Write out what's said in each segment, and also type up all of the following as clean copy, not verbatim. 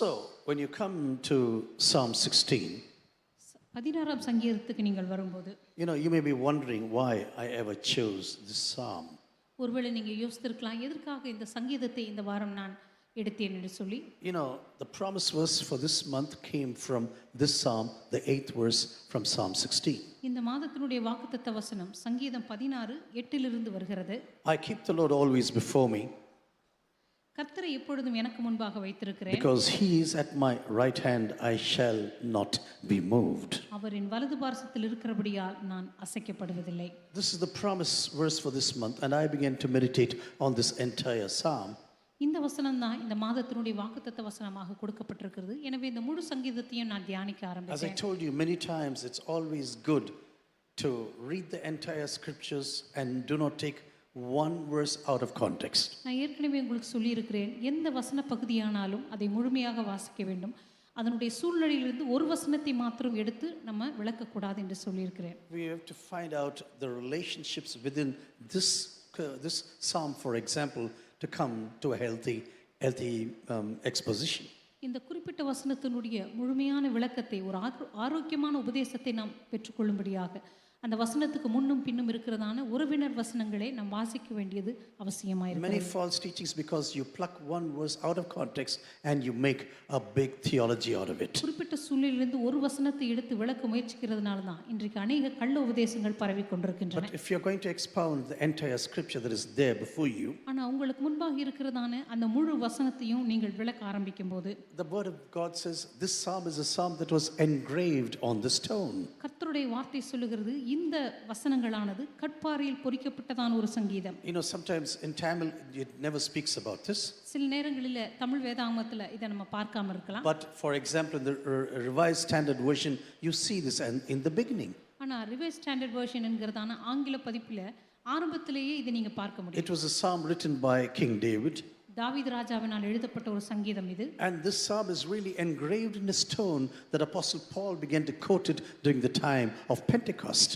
So, when you come to Psalm 16, 16ஆம் சங்கீதத்துக்கு நீங்கள் வரும்போது you may be wondering why I ever chose this psalm. ஒருவேளை நீங்க யோசித்திருக்கலாம் எதற்காக இந்த சங்கீதத்தை இந்த வாரம் நான் எடுத்தேன் என்று சொல்லி. The promise verse for this month came from this psalm, the 8th verse from Psalm 16. இந்த மாதத்தினுடைய வாக்குத்தத்த வசனம் சங்கீதம் 16:8 இலிருந்து வருகிறது. I keep the Lord always before me. கர்த்தரை எப்பொழுதும் எனக்கு முன்பாக வைத்திருக்கிறேன். Because he is at my right hand, I shall not be moved. அவர் என் வலது பார்சத்தில் இருக்கிறபடியால் நான் அசைக்கப்படுவதில்லை. This is the promise verse for this month, and I began to meditate on this entire psalm. இந்த வசனம் தான் இந்த மாதத்தினுடைய வாக்குத்தத்த வசனமாக கொடுக்கப்பட்டிருக்கிறது. எனவே இந்த முழு சங்கீதத்தையும் நான் தியானிக்க As I ஆரம்பித்தேன். told you many times, it's always good to read the entire scriptures and do not take one verse out of context. நான் ஏற்கனவே உங்களுக்கு சொல்லியிருக்கிறேன், எந்த வசன பகுதியானாலும் அதை முழுமையாக வாசிக்க வேண்டும். அதனுடைய சூழ்நிலையிலிருந்து ஒரு வசனத்தை மாத்திரம் எடுத்து நம்ம விளக்கக்கூடாது என்று சொல்லியிருக்கிறேன். We have to find out the relationships within this psalm, for example, to come to a healthy exposition. இந்த குறிப்பிட்ட வசனத்தினுடைய முழுமையான விளக்கத்தை, ஒரு ஆரோக்கியமான உபதேசத்தை நாம் பெற்றுக்கொள்ளும்படியாக அந்த வசனத்துக்கு முன்னும் பின்னும் இருக்கிறதான உறவினர் வசனங்களை நாம் வாசிக்க வேண்டியது அவசியமாயிருக்கிறது. Many false teachings because you pluck one verse out of context and you make a big theology out of it. குறிப்பிட்ட சூழ்நிலையிலிருந்து ஒரு வசனத்தை எடுத்து விளக்க முயற்சிக்கிறதுனால தான் இன்றைக்கு அநேக கள்ள உபதேசங்கள் பரவி கொண்டிருக்கின்றன. But if you are going to expound the entire scripture that is there before you, ஆனா உங்களுக்கு முன்பாக இருக்கிறதான அந்த முழு வசனத்தையும் நீங்கள் விளக்க ஆரம்பிக்கும்போது, the word of God says this psalm is a psalm that was engraved on the stone. கர்த்தருடைய வார்த்தை சொல்லுகிறது, இந்த வசனங்களானது கற்பாறையில் பொறிக்கப்பட்டதான ஒரு சங்கீதம். Sometimes in Tamil it never speaks about this. சில நேரங்களில் தமிழ் வேதாகமத்தில் இதை நம்ம பார்க்காம இருக்கலாம். But for example in the Revised Standard Version you see this in the beginning. ஆனா ரிவைஸ் ஸ்டாண்டர்ட் வெர்ஷன் என்கிறதான ஆங்கில பதிப்பில் ஆரம்பத்திலேயே இதை நீங்க பார்க்க முடியும். It was a psalm written by King David. தாவீது ராஜாவினால் எழுதப்பட்ட ஒரு சங்கீதம் இது. And this psalm is really engraved in a stone that Apostle Paul began to quote it during the time of Pentecost.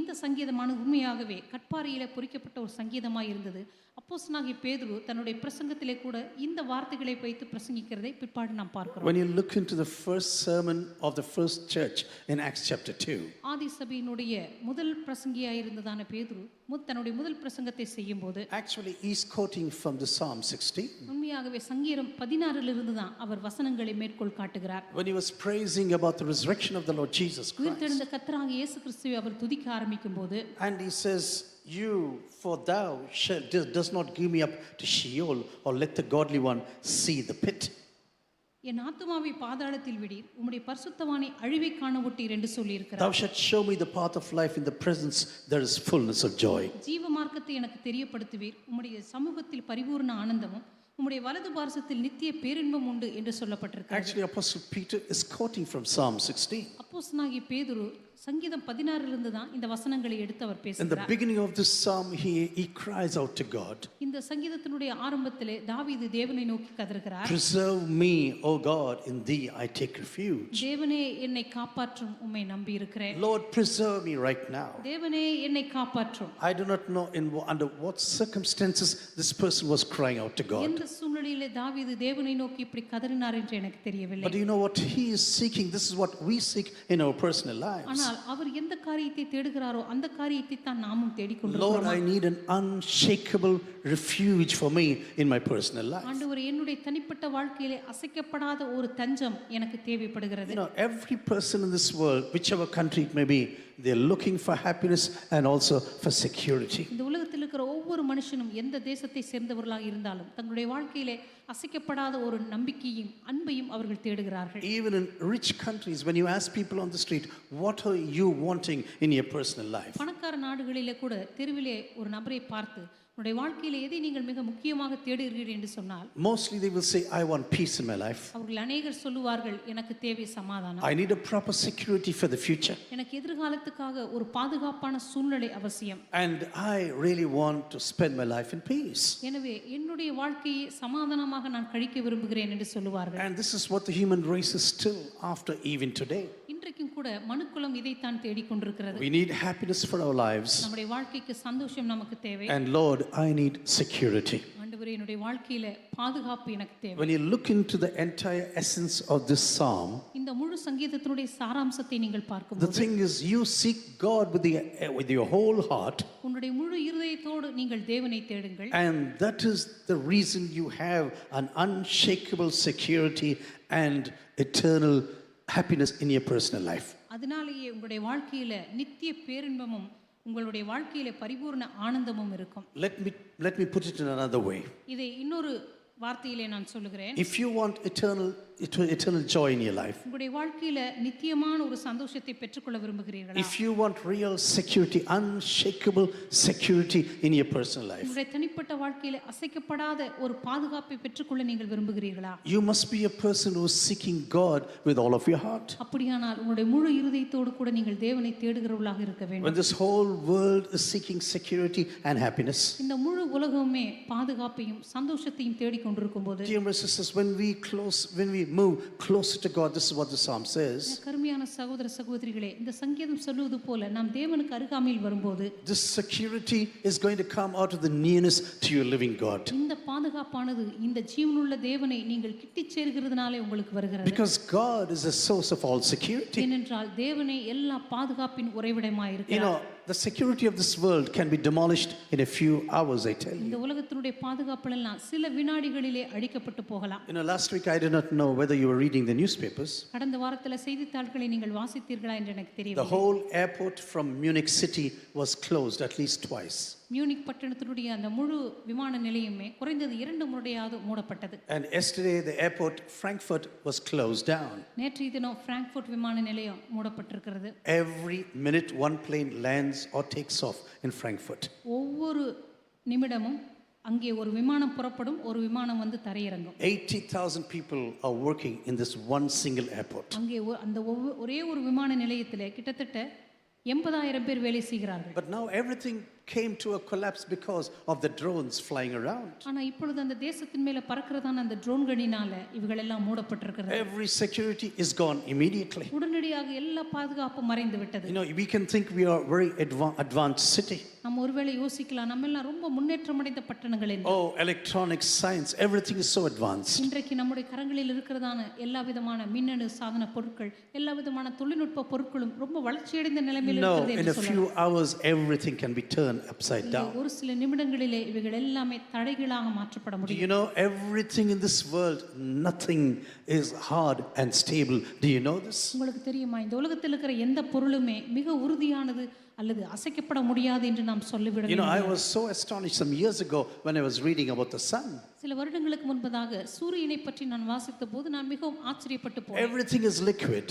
இந்த சங்கீதமானது உண்மையாகவே கற்பாறையிலே பொறிக்கப்பட்ட ஒரு சங்கீதமாக இருந்தது. அப்போஸ்தலனாகிய பேதுரு தன்னுடைய பிரசங்கத்திலே கூட இந்த வார்த்தைகளை வைத்து பிரசங்கிக்கிறதை பிற்பாடு நாம் பார்க்கிறோம். When you look into the first sermon of the first church in Acts chapter 2, ஆதி சபையினுடைய முதல் பிரசங்கியாய் இருந்ததான பேதுரு தன்னுடைய முதல் பிரசங்கத்தை செய்யும்போது actually he's quoting from the Psalm 16. உண்மையாகவே சங்கீதம் 16 இலிருந்து தான் அவர் வசனங்களை மேற்கோள் காட்டுகிறார். When he was praising about the resurrection of the Lord Jesus Christ, உயிர்த்தெழுந்த கர்த்தராகிய இயேசு கிறிஸ்துவை அவர் துதிக்க ஆரம்பிக்கும்போது, and he says, for thou does not give me up to Sheol, or let the godly one see the pit. என் ஆத்துமாவை பாதாளத்தில் விடீர், உம்முடைய பரிசுத்தவானை அழிவை காண விட்டீர் என்று சொல்லி இருக்கிறார். Thou shalt show me the path of life, in the presence there is fullness of joy. ஜீவ மார்க்கத்தை எனக்கு தெரியப்படுத்துவீர், உம்முடைய சமூகத்தில் பரிபூர்ண ஆனந்தமும் உம்முடைய வலது பார்சத்தில் நித்திய பேரின்பம் உண்டு என்று சொல்லப்பட்டிருக்கிறது. Actually Apostle Peter is quoting from Psalm 16. அப்போஸ்தலனாகிய பேதுரு சங்கீதம் 16 இலிருந்து தான் இந்த வசனங்களை எடுத்து அவர் பேசுகிறார். In the beginning of this psalm he cries out to God. இந்த சங்கீதத்தினுடைய ஆரம்பத்திலே தாவீது தேவனை நோக்கி கதறுகிறார். Preserve me, O God, in thee I take refuge. தேவனே என்னை காப்பாற்றும், உம்மை நம்பி இருக்கிறேன். Lord, preserve me right now. தேவனே என்னை காப்பாற்றும். I do not know under what circumstances this person was crying out to God. எந்த சூழ்நிலையிலே தாவீது தேவனை நோக்கி இப்படி கதறினார் என்று எனக்கு தெரியவில்லை. But you know what he is seeking? This is what we seek in our personal lives. ஆனால் அவர் எந்த காரியத்தை தேடுகிறாரோ அந்த காரியத்தை தான் நாமும் தேடிக்கொண்டிருக்கிறோம். Lord, I need an unshakable refuge for me in my personal life. ஆண்டவரே, என்னுடைய தனிப்பட்ட வாழ்க்கையிலே அசைக்கப்படாத ஒரு தஞ்சம் எனக்கு தேவைப்படுகிறது. Every person in this world, whichever country it may be, they are looking for happiness and also for security. இந்த உலகத்தில் இருக்கிற ஒவ்வொரு மனுஷனும் எந்த தேசத்தை சேர்ந்தவர்களாக இருந்தாலும் தங்களுடைய வாழ்க்கையிலே அசைக்கப்படாத ஒரு நம்பிக்கையும் அன்பையும் அவர்கள் தேடுகிறார்கள். Even in rich countries, when you ask people on the street, what are you wanting in your personal life? பணக்கார நாடுகளிலே கூட தெருவிலே ஒரு நபரை பார்த்து உங்களுடைய வாழ்க்கையிலே எதை நீங்கள் மிக முக்கியமாக தேடுகிறீர்கள் என்று சொன்னால், mostly they will say, I want peace in my life. அவர்கள் அநேகர் சொல்லுவார்கள், எனக்கு தேவை சமாதானம். I need a proper security for the future. எனக்கு எதிர்காலத்துக்காக ஒரு பாதுகாப்பான சூழ்நிலை அவசியம். And I really want to spend my life in peace. எனவே என்னுடைய வாழ்க்கையை சமாதானமாக நான் கழிக்க விரும்புகிறேன் என்று சொல்லுவார்கள். And this is what the human race is still after even today. இன்றைக்கும் கூட மனுக்குலம் இதைத்தான் தேடிக்கொண்டிருக்கிறது. We need happiness for our lives. நம்முடைய வாழ்க்கைக்கு சந்தோஷம் நமக்கு தேவை. And Lord, I need security. ஆண்டவரே, என்னுடைய வாழ்க்கையில பாதுகாப்பு எனக்கு தேவை. When you look into the entire essence of this psalm, இந்த முழு சங்கீதத்தினுடைய சாராம்சத்தை நீங்கள் the பார்க்கும்போது, thing is, you seek God with your whole heart, உன்னுடைய முழு இருதயத்தோடு நீங்கள் தேவனை தேடுங்கள். and that is the reason you have an unshakable security and eternal happiness in your personal life. அதனாலேயே உங்களுடைய வாழ்க்கையில நித்திய பேரின்பமும் உங்களுடைய வாழ்க்கையில பரிபூர்ண ஆனந்தமும் இருக்கும். Let me put it in another way. இதை இன்னொரு வார்த்தையிலே நான் சொல்லுகிறேன். If you want eternal joy in your life, உங்களுடைய வாழ்க்கையில நித்தியமான ஒரு சந்தோஷத்தை பெற்றுக்கொள்ள விரும்புகிறீர்களா? if you want real security, unshakable security in your personal life, உங்களுடைய தனிப்பட்ட வாழ்க்கையில அசைக்கப்படாத ஒரு பாதுகாப்பை பெற்றுக்கொள்ள நீங்கள் விரும்புகிறீர்களா? you must be a person who is seeking God with all of your heart. அப்படியானால் உங்களுடைய முழு இருதயத்தோடு கூட நீங்கள் தேவனை தேடுகிறவர்களாக இருக்க வேண்டும். When this whole world is seeking security and happiness, இந்த முழு உலகமே பாதுகாப்பையும் சந்தோஷத்தையும் தேடிக்கொண்டிருக்கும் போது, dear brothers and sisters, when we move closer to God, this is what the psalm says. கருமையான சகோதர சகோதரிகளே, இந்த சங்கீதம் சொல்வது போல நாம் தேவனுக்கு அருகாமையில் வரும்போது, This security is going to come out of the nearness to your living God. இந்த பாதுகாப்பானது இந்த ஜீவனுள்ள தேவனை நீங்கள் கிட்டிச் சேர்கிறதுனாலே உங்களுக்கு வருகிறது. Because God is the source of all security. ஏனென்றால் தேவனே எல்லா பாதுகாப்பின் உறைவிடமாய் You இருக்கிறார். know, the security of this world can be demolished in a few hours, I tell you. இந்த உலகத்தினுடைய பாதுகாப்புகள் எல்லாம் சில வினாடிகளிலே அடிக்கப்பட்டு போகலாம். You know, last week I did not know whether you were reading the newspapers. கடந்த வாரத்தில் செய்தித்தாள்களை நீங்கள் வாசித்தீர்களா என்று எனக்கு The தெரியவில்லை. whole airport from Munich city was closed at least twice. Munich பட்டணத்தினுடைய அந்த முழு விமான நிலையமே குறைந்தது 2 முறையாவது மூடப்பட்டது. And yesterday the airport Frankfurt was closed down. நேற்றைய தினம் பிராங்க்ஃபர்ட் விமான நிலையம் மூடப்பட்டிருக்கிறது. Every minute one plane lands or takes off in Frankfurt. ஒவ்வொரு நிமிடமும் அங்கே ஒரு விமானம் புறப்படும், ஒரு விமானம் வந்து தரையிறங்கும். 80,000 people are working in this one single airport. அங்கே அந்த ஒரே ஒரு விமான நிலையத்திலே கிட்டத்தட்ட 80,000 பேர் வேலை செய்கிறார்கள். But now everything came to a collapse because of the drones flying around. ஆனா இப்பொழுது அந்த தேசத்தின் மேல பறக்கிறதான அந்த ட்ரோன்களினால இவைகள் எல்லாம் மூடப்பட்டிருக்கிறது. Every security is gone immediately. உடனடியாக எல்லா பாதுகாப்பும் மறைந்து விட்டது. You know, we can think we are a very advanced city. நம்ம ஒருவேளை யோசிக்கலாம், நம்ம எல்லாம் ரொம்ப முன்னேற்றம் அடைந்த பட்டணங்கள் என்று. Oh, electronics, science, everything is so advanced. இன்றைக்கு நம்முடைய கரங்களில் இருக்கிறதான எல்லா விதமான மின்னணு சாதன பொருட்கள், எல்லா விதமான தொழில்நுட்ப பொருட்களும் ரொம்ப வளர்ச்சியடைந்த நிலைமையில் No, இருக்கிறது in என்று a few சொல்லலாம். hours everything can be turned upside down. ஒரு சில நிமிடங்களிலே இவைகள் எல்லாமே தடைகளாக மாற்றப்பட Do முடியும். you know everything in this world, nothing is hard and stable. Do you know this? உங்களுக்கு தெரியுமா, இந்த உலகத்தில் இருக்கிற எந்த பொருளுமே மிக உறுதியானது அல்லது அசைக்கப்பட முடியாது என்று நாம் சொல்லிவிட You know, I முடியாது. was so astonished some years ago when I was reading about the sun. சில வருடங்களுக்கு முன்பதாக சூரியனை பற்றி நான் வாசித்த போது நான் மிகவும் ஆச்சரியப்பட்டு போனேன். Everything is liquid.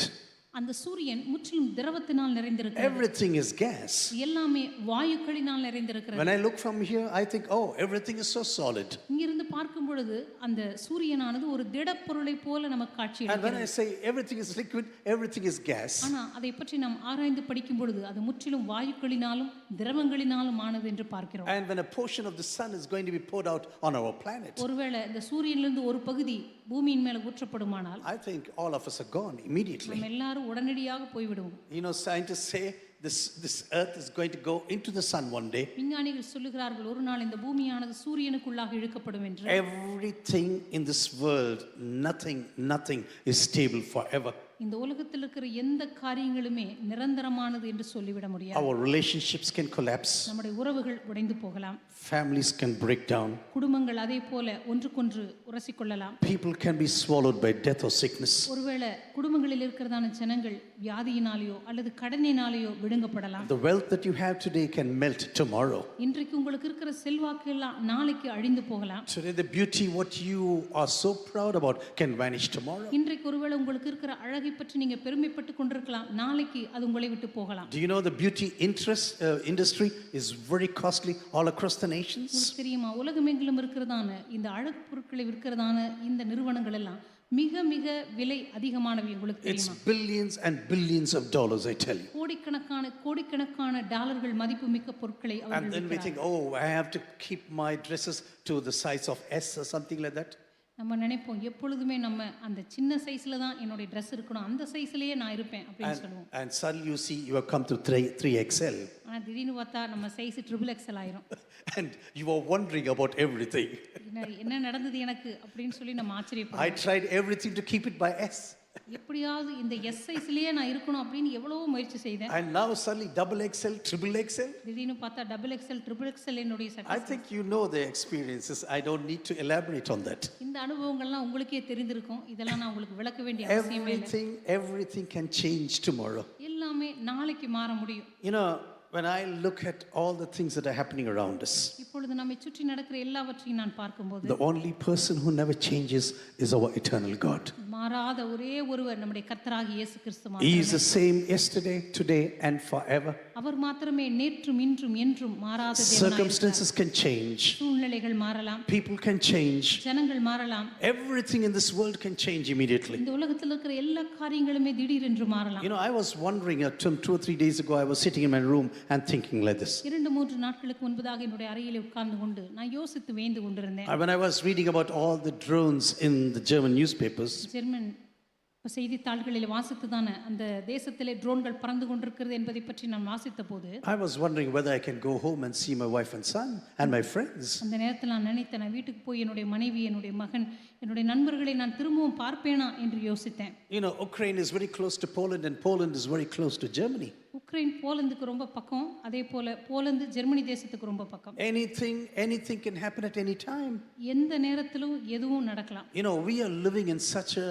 அந்த சூரியன் முற்றிலும் திரவத்தினால் நிறைந்திருக்கிறது. Everything is gas. எல்லாமே வாயுக்களினால் நிறைந்திருக்கிறது. When I look from here, I think, oh, everything is so solid. இங்கிருந்து பார்க்கும் பொழுது அந்த சூரியனானது ஒரு திடப்பொருளை போல நமக்கு காட்சி And when I அளிக்கிறது. say everything is liquid, everything is gas. ஆனா அதை பற்றி நாம் ஆராய்ந்து படிக்கும் பொழுது அது முற்றிலும் வாயுக்களினாலும் திரவங்களினாலும் ஆனது என்று பார்க்கிறோம். And when a portion of the sun is going to be poured out on our planet, ஒருவேளை இந்த சூரியனிலிருந்து ஒரு பகுதி பூமியின் மேல ஊற்றப்படுமானால் I think all of us are gone immediately. நம்ம எல்லாரும் உடனடியாக போய்விடுவோம். You know, scientists say this earth is going to go into the sun one day. விஞ்ஞானிகள் சொல்லுகிறார்கள், ஒரு நாள் இந்த பூமியானது சூரியனுக்குள்ளாக இழுக்கப்படும் என்று. Everything in this world, nothing is stable forever. இந்த உலகத்தில் இருக்கிற எந்த காரியங்களுமே நிரந்தரமானது என்று சொல்லிவிட முடியாது. Our relationships can collapse. நம்முடைய உறவுகள் உடைந்து போகலாம். Families can break down. குடும்பங்கள் அதே போல ஒன்றுக்கொன்று உரசிக்கொள்ளலாம். People can be swallowed by death or sickness. ஒருவேளை குடும்பங்களில் இருக்கிறதான ஜனங்கள் வியாதியினாலேயோ அல்லது கடனினாலேயோ விழுங்கப்படலாம். The wealth that you have today can melt tomorrow. இன்றைக்கு உங்களுக்கு இருக்கிற செல்வாக்கு எல்லாம் நாளைக்கு அழிந்து போகலாம். Today the beauty what you are so proud about can vanish tomorrow. இன்றைக்கு ஒருவேளை உங்களுக்கு இருக்கிற அழகை பற்றி நீங்க பெருமைப்பட்டு கொண்டிருக்கலாம், நாளைக்கு அது உங்களை விட்டு போகலாம். Do you know the beauty industry is very costly all across the nations? உங்களுக்கு தெரியுமா, உலகமெங்கிலும் இருக்கிறதான இந்த அழகு பொருட்களை விற்கிறதான இந்த நிறுவனங்கள் எல்லாம் மிக மிக விலை அதிகமானவை. உங்களுக்கு It's தெரியுமா, billions and billions of dollars, I tell you. கோடிக்கணக்கான டாலர்கள் மதிப்புமிக்க பொருட்களை And then we think, oh, I have to keep my dresses to the size of S or something like that. நம்ம நினைப்போம் எப்பொழுதுமே நம்ம அந்த சின்ன சைஸ்ல தான் என்னுடைய ட்ரெஸ் இருக்கணும், அந்த சைஸ்லயே நான் இருப்பேன் அப்படின்னு சொல்லுவோம். And suddenly you see you have come to 3XL. ஆனா திடீர்னு பார்த்தா நம்ம சைஸ் XXL ஆயிரும். And you are wondering about everything. என்ன நடந்தது எனக்கு அப்படின்னு சொல்லி நம்ம I ஆச்சரியப்படுவோம். tried everything to keep it by S. எப்படியாவது இந்த எஸ் சைஸ்லயே நான் இருக்கணும் அப்படின்னு எவ்வளவோ முயற்சி செய்தேன். And now suddenly XXL, XXL. திடீர்னு பார்த்தா XXL, XXL என்னுடைய I சட்டை. think you know the experiences. I don't need to elaborate on that. இந்த அனுபவங்கள்லாம் உங்களுக்கே தெரிந்திருக்கும். இதெல்லாம் நான் உங்களுக்கு விளக்க வேண்டிய அவசியமே இல்லை. Everything can change tomorrow. எல்லாமே நாளைக்கு மாற முடியும். You know, when I look at all the things that are happening around us, இப்பொழுது நம்மை சுற்றி நடக்கிற எல்லாவற்றையும் நான் பார்க்கும்போது the only person who never changes is our eternal God. மாறாத ஒரே ஒருவர் நம்முடைய கர்த்தராகிய இயேசு கிறிஸ்து He is மாத்திரமே. the same yesterday, today, and forever. அவர் மாத்திரமே நேற்றும் இன்றும் என்றும் மாறாத தேவனாய் இருக்கிறார். Circumstances can change, சூழ்நிலைகள் மாறலாம், people can change, ஜனங்கள் மாறலாம், everything in this world can change immediately. இந்த உலகத்தில் இருக்கிற எல்லா காரியங்களுமே திடீரென்று மாறலாம். You know, I was wondering 2 or 3 days ago, I was sitting in my room and thinking like this. 2-3 நாட்களுக்கு முன்பதாக என்னுடைய அறையிலே உட்கார்ந்து கொண்டு நான் யோசித்து வேந்து கொண்டிருந்தேன். When I was reading about all the drones in the German newspapers, German செய்தித்தாள்களில் வாசித்ததான அந்த தேசத்திலே ட்ரோன்கள் பறந்து கொண்டிருக்கிறது என்பதை பற்றி நான் வாசித்த போது I was wondering whether I can go home and see my wife and son and my friends. அந்த நேரத்தில் நான் நினைத்தேன், நான் வீட்டுக்கு போய் என்னுடைய மனைவி, என்னுடைய மகன், என்னுடைய நண்பர்களை நான் திரும்பவும் பார்ப்பேனா என்று யோசித்தேன். You know, Ukraine is very close to Poland and Poland is very close to Germany. Ukraine போலந்துக்கு ரொம்ப பக்கம், அதே போல போலந்து ஜெர்மனி தேசத்துக்கு ரொம்ப பக்கம். Anything can happen at any time. எந்த நேரத்திலும் எதுவும் நடக்கலாம். You know, we are living in such a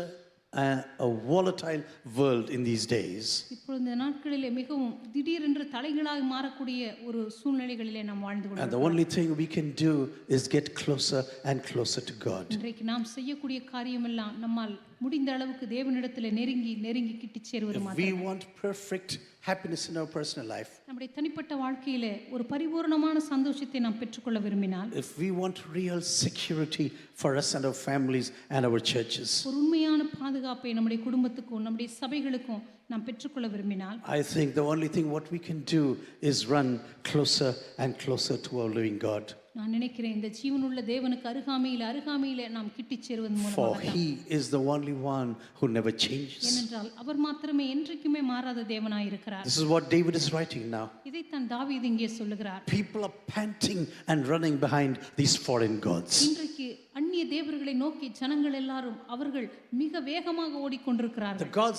volatile world in these days. இப்போ இந்த நாட்களிலே மிகவும் திடீரென்று தலைகளாக மாறக்கூடிய ஒரு சூழ்நிலைகளிலே நாம் வாழ்ந்து And the கொண்டிருக்கிறோம். only thing we can do is get closer and closer to God. இன்றைக்கு நாம் செய்யக்கூடிய காரியமெல்லாம் நம்மால் முடிந்த அளவுக்கு தேவனிடத்தில் நெருங்கி நெருங்கி கிட்டிச் சேருவது If we மாத்திரமே. want perfect happiness in our personal life, நம்முடைய தனிப்பட்ட வாழ்க்கையிலே ஒரு பரிபூர்ணமான சந்தோஷத்தை நாம் பெற்றுக்கொள்ள விரும்பினால், if we want real security for us and our families and our churches, ஒரு உண்மையான பாதுகாப்பை நம்முடைய குடும்பத்துக்கும் நம்முடைய சபைகளுக்கும் நாம் பெற்றுக்கொள்ள விரும்பினால், I think the only thing what we can do is run closer and closer to our living God. நான் நினைக்கிறேன் இந்த ஜீவனுள்ள தேவனுக்கு அருகாமையிலே நாம் கிட்டிச் சேருவதன் For மூலமாக He is the only one who never changes. ஏனென்றால் அவர் மாத்திரமே என்றைக்குமே மாறாத தேவனாய் இருக்கிறார். This is what David is writing now. இதைத்தான் தாவீது இங்கே சொல்லுகிறார். People are panting and running behind these foreign gods. இன்றைக்கு அந்நிய தேவர்களை நோக்கி ஜனங்கள் எல்லாரும் அவர்கள் மிக வேகமாக The ஓடிக்கொண்டிருக்கிறார்கள். gods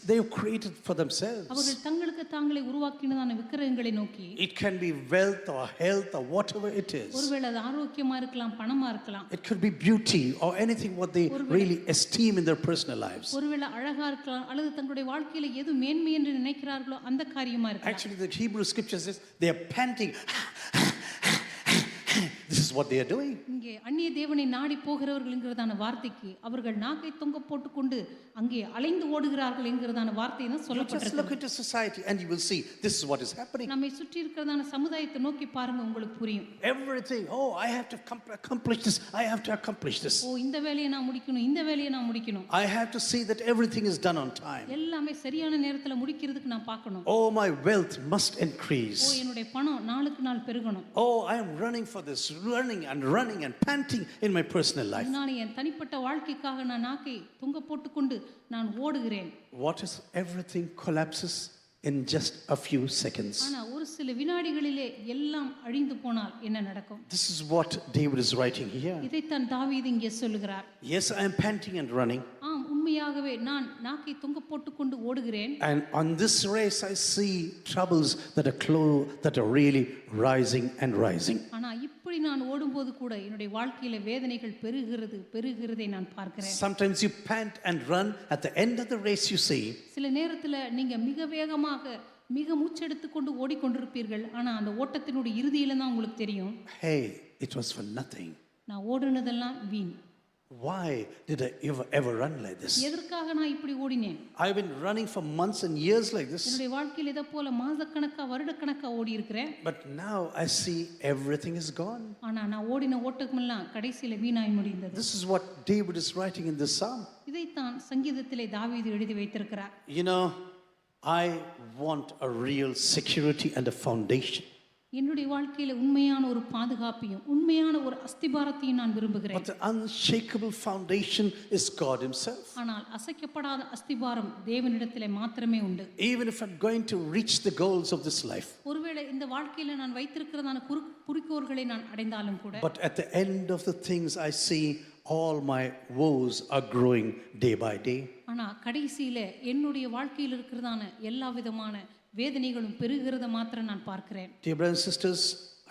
they have created for themselves. அவர்கள் தங்களுக்கு தாங்களே உருவாக்கினதான விக்கிரகங்களை நோக்கி, It can be wealth or health or whatever it is. ஒருவேளை அது ஆரோக்கியமா இருக்கலாம், பணமா இருக்கலாம், It could be beauty or anything what they really esteem in their personal lives. ஒருவேளை அழகா இருக்கலாம், அல்லது தங்களுடைய வாழ்க்கையில எது மேன்மை என்று நினைக்கிறார்களோ அந்த காரியமா இருக்கலாம். Actually, the Hebrew scripture says they are panting. This is what they are doing. இங்கே அந்நிய தேவனை நாடி போகிறவர்கள் என்கிறதான வார்த்தைக்கு அவர்கள் நாக்கை தொங்க போட்டுக்கொண்டு அங்கே அலைந்து ஓடுகிறார்கள் என்கிறதான வார்த்தை தான் Just சொல்லப்பட்டிருக்கு. look into society and you will see this is what is happening. நம்மை சுற்றி இருக்கிறதான சமுதாயத்தை நோக்கி பாருங்க, உங்களுக்கு புரியும். Everything. Oh, I have to accomplish this. I have to accomplish this. ஓ, இந்த வேலையை நான் முடிக்கணும், இந்த வேலையை நான் முடிக்கணும், I have to see that everything is done on time. எல்லாமே சரியான நேரத்துல முடிக்கிறதுக்கு நான் பார்க்கணும். Oh, my wealth must O, increase. என்னுடைய பணம் நாளுக்கு நாள் பெருகணும். Oh, I am running for this, running and panting in my personal life. அதனால என் தனிப்பட்ட வாழ்க்கைக்காக நான் நாக்கை தொங்க போட்டுக்கொண்டு நான் ஓடுகிறேன். What is everything collapses in just a few seconds. ஆனா ஒரு சில வினாடிகளிலே எல்லாம் அழிந்து போனால் என்ன நடக்கும்? This is what David is writing here. இதைத்தான் தாவீது இங்கே சொல்லுகிறார். Yes, I am panting and running. ஆம், உண்மையாகவே நான் நாக்கை தொங்க போட்டுக்கொண்டு ஓடுகிறேன். And on this race I see troubles that are really rising and rising. ஆனா இப்படி நான் ஓடும்போது கூட என்னுடைய வாழ்க்கையில வேதனைகள் பெருகிறதை நான் பார்க்கிறேன். Sometimes you pant and run, at the end of the race you see, சில நேரத்துல நீங்க மிக வேகமாக மிக மூச்செடுத்து கொண்டு ஓடிக்கொண்டிருப்பீர்கள். ஆனா அந்த ஓட்டத்தினுடைய இறுதியில தான் உங்களுக்கு தெரியும், hey, it was for nothing. நான் ஓடுனதெல்லாம் வீண். Why did I ever run like this? எதற்காக நான் இப்படி ஓடினேன்? I've been running for months and years like this. என்னுடைய வாழ்க்கையில இத போல மாசக்கணக்கா வருடக்கணக்கா ஓடி இருக்கிறேன். But now I see everything is gone. ஆனா நான் ஓடின ஓட்டமெல்லாம் கடைசியில வீணாய் முடிந்தது. This is what David is writing in this psalm. இதைத்தான் சங்கீதத்திலே தாவீது எழுதி வைத்திருக்கிறார். You know, I want a real security and a foundation. என்னுடைய வாழ்க்கையில உண்மையான ஒரு பாதுகாப்பையும் உண்மையான ஒரு அஸ்திபாரத்தையும் நான் விரும்புகிறேன். But the unshakable foundation is God Himself. ஆனால் அசைக்கப்படாத அஸ்திபாரம் தேவனிடத்திலே மாத்திரமே உண்டு. Even if I'm going to reach the goals of this life, ஒருவேளை இந்த வாழ்க்கையில நான் வைத்திருக்கிறதான குறிக்கோள்களை நான் அடைந்தாலும் கூட, but at the end of the things I see, all my woes are growing day by day. ஆனா கடைசியில என்னுடைய வாழ்க்கையில் இருக்கிறதான எல்லா விதமான வேதனைகளும் பெருகிறத மாத்திரம் நான் பார்க்கிறேன். Dear brothers and sisters,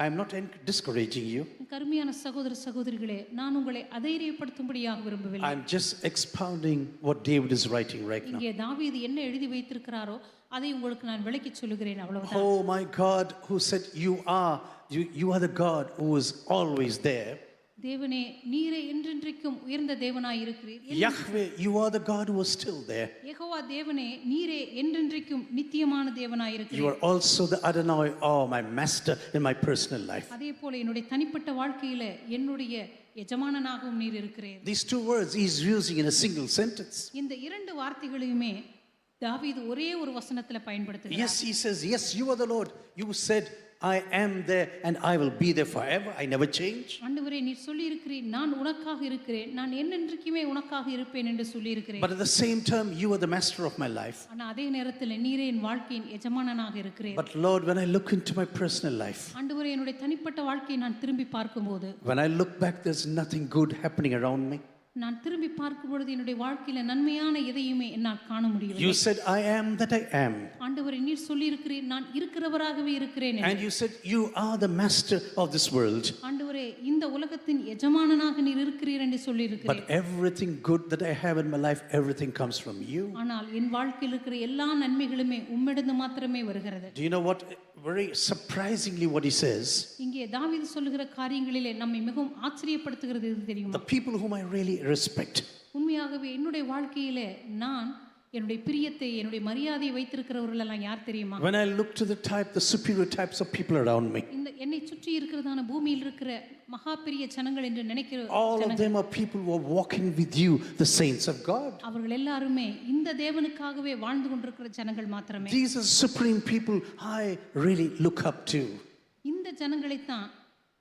I am not discouraging you. கருமையான சகோதர சகோதரிகளே, நான் உங்களை அதைரியப்படுத்தும்படியாக விரும்பவில்லை. I am just expounding what David is writing right now. இங்கே தாவீது என்ன எழுதி வைத்திருக்கிறாரோ அதை உங்களுக்கு நான் விளக்கி சொல்லுகிறேன், அவ்வளவுதான். Oh my God, who said you are the God who is always there. தேவனே, நீரே என்றென்றைக்கும் உயர்ந்த தேவனாய் இருக்கிறீர். Yahweh, you are the God who is still there. Jehovah தேவனே, நீரே என்றென்றைக்கும் நித்தியமான தேவனாய் இருக்கிறீர். You are also the Adonai, oh my master in my personal life. அதேபோல என்னுடைய தனிப்பட்ட வாழ்க்கையில என்னுடைய எஜமானனாகவும் நீர் இருக்கிறீர். These two words he is using in a single sentence. இந்த இரண்டு வார்த்தைகளையுமே தாவீது ஒரே ஒரு வசனத்துல பயன்படுத்துகிறார். Yes, he says, yes, you are the Lord. You said, I am there and I will be there forever. I never change. ஆண்டவரே, நீர் சொல்லி இருக்கிறீர், நான் உனக்காக இருக்கிறேன், நான் என்னென்றைக்குமே உனக்காக இருப்பேன் என்று சொல்லி இருக்கிறேன். But at the same time, you are the master of my life. ஆனா அதே நேரத்தில் நீரே என் வாழ்க்கையின் எஜமானனாக இருக்கிறீர். But Lord, when I look into my personal life, ஆண்டவரே, என்னுடைய தனிப்பட்ட வாழ்க்கையை நான் திரும்பி பார்க்கும்போது, when I look back, there's nothing good happening around me. நான் திரும்பி பார்க்கும் பொழுது என்னுடைய வாழ்க்கையில நன்மையான எதையுமே என்னால் காண முடியவில்லை. You said, I am that I am. ஆண்டவரே, நீர் சொல்லி இருக்கிறீர், நான் இருக்கிறவராகவே இருக்கிறேன். And you said, you are the master of this world. ஆண்டவரே, இந்த உலகத்தின் எஜமானனாக நீர் இருக்கிறீர் என்று சொல்லி இருக்கிறீர். But everything good that I have in my life, everything comes from you. ஆனால் என் வாழ்க்கையில் இருக்கிற எல்லா நன்மைகளுமே உம்மிடந்து மாத்திரமே வருகிறது. Do you know what? Very surprisingly, what he says. இங்கே தாவீது சொல்லுகிற காரியங்களிலே நம்மை மிகவும் ஆச்சரியப்படுத்துகிறது எது தெரியுமா? The people whom I really respect. உண்மையாகவே என்னுடைய வாழ்க்கையிலே நான் என்னுடைய பிரியத்தை, என்னுடைய மரியாதையை வைத்திருக்கிறவர்கள் எல்லாம் யார் தெரியுமா? When I look to the superior types of people around me, இந்த என்னை சுற்றி இருக்கிறதான பூமியில் இருக்கிற மகா பெரிய ஜனங்கள் என்று நினைக்கிற all of them are people who are walking with you, the saints of God. அவர்கள் எல்லாருமே இந்த தேவனுக்காகவே வாழ்ந்து கொண்டிருக்கிற ஜனங்கள் மாத்திரமே. These are supreme people I really look up to. இந்த ஜனங்களைத்தான்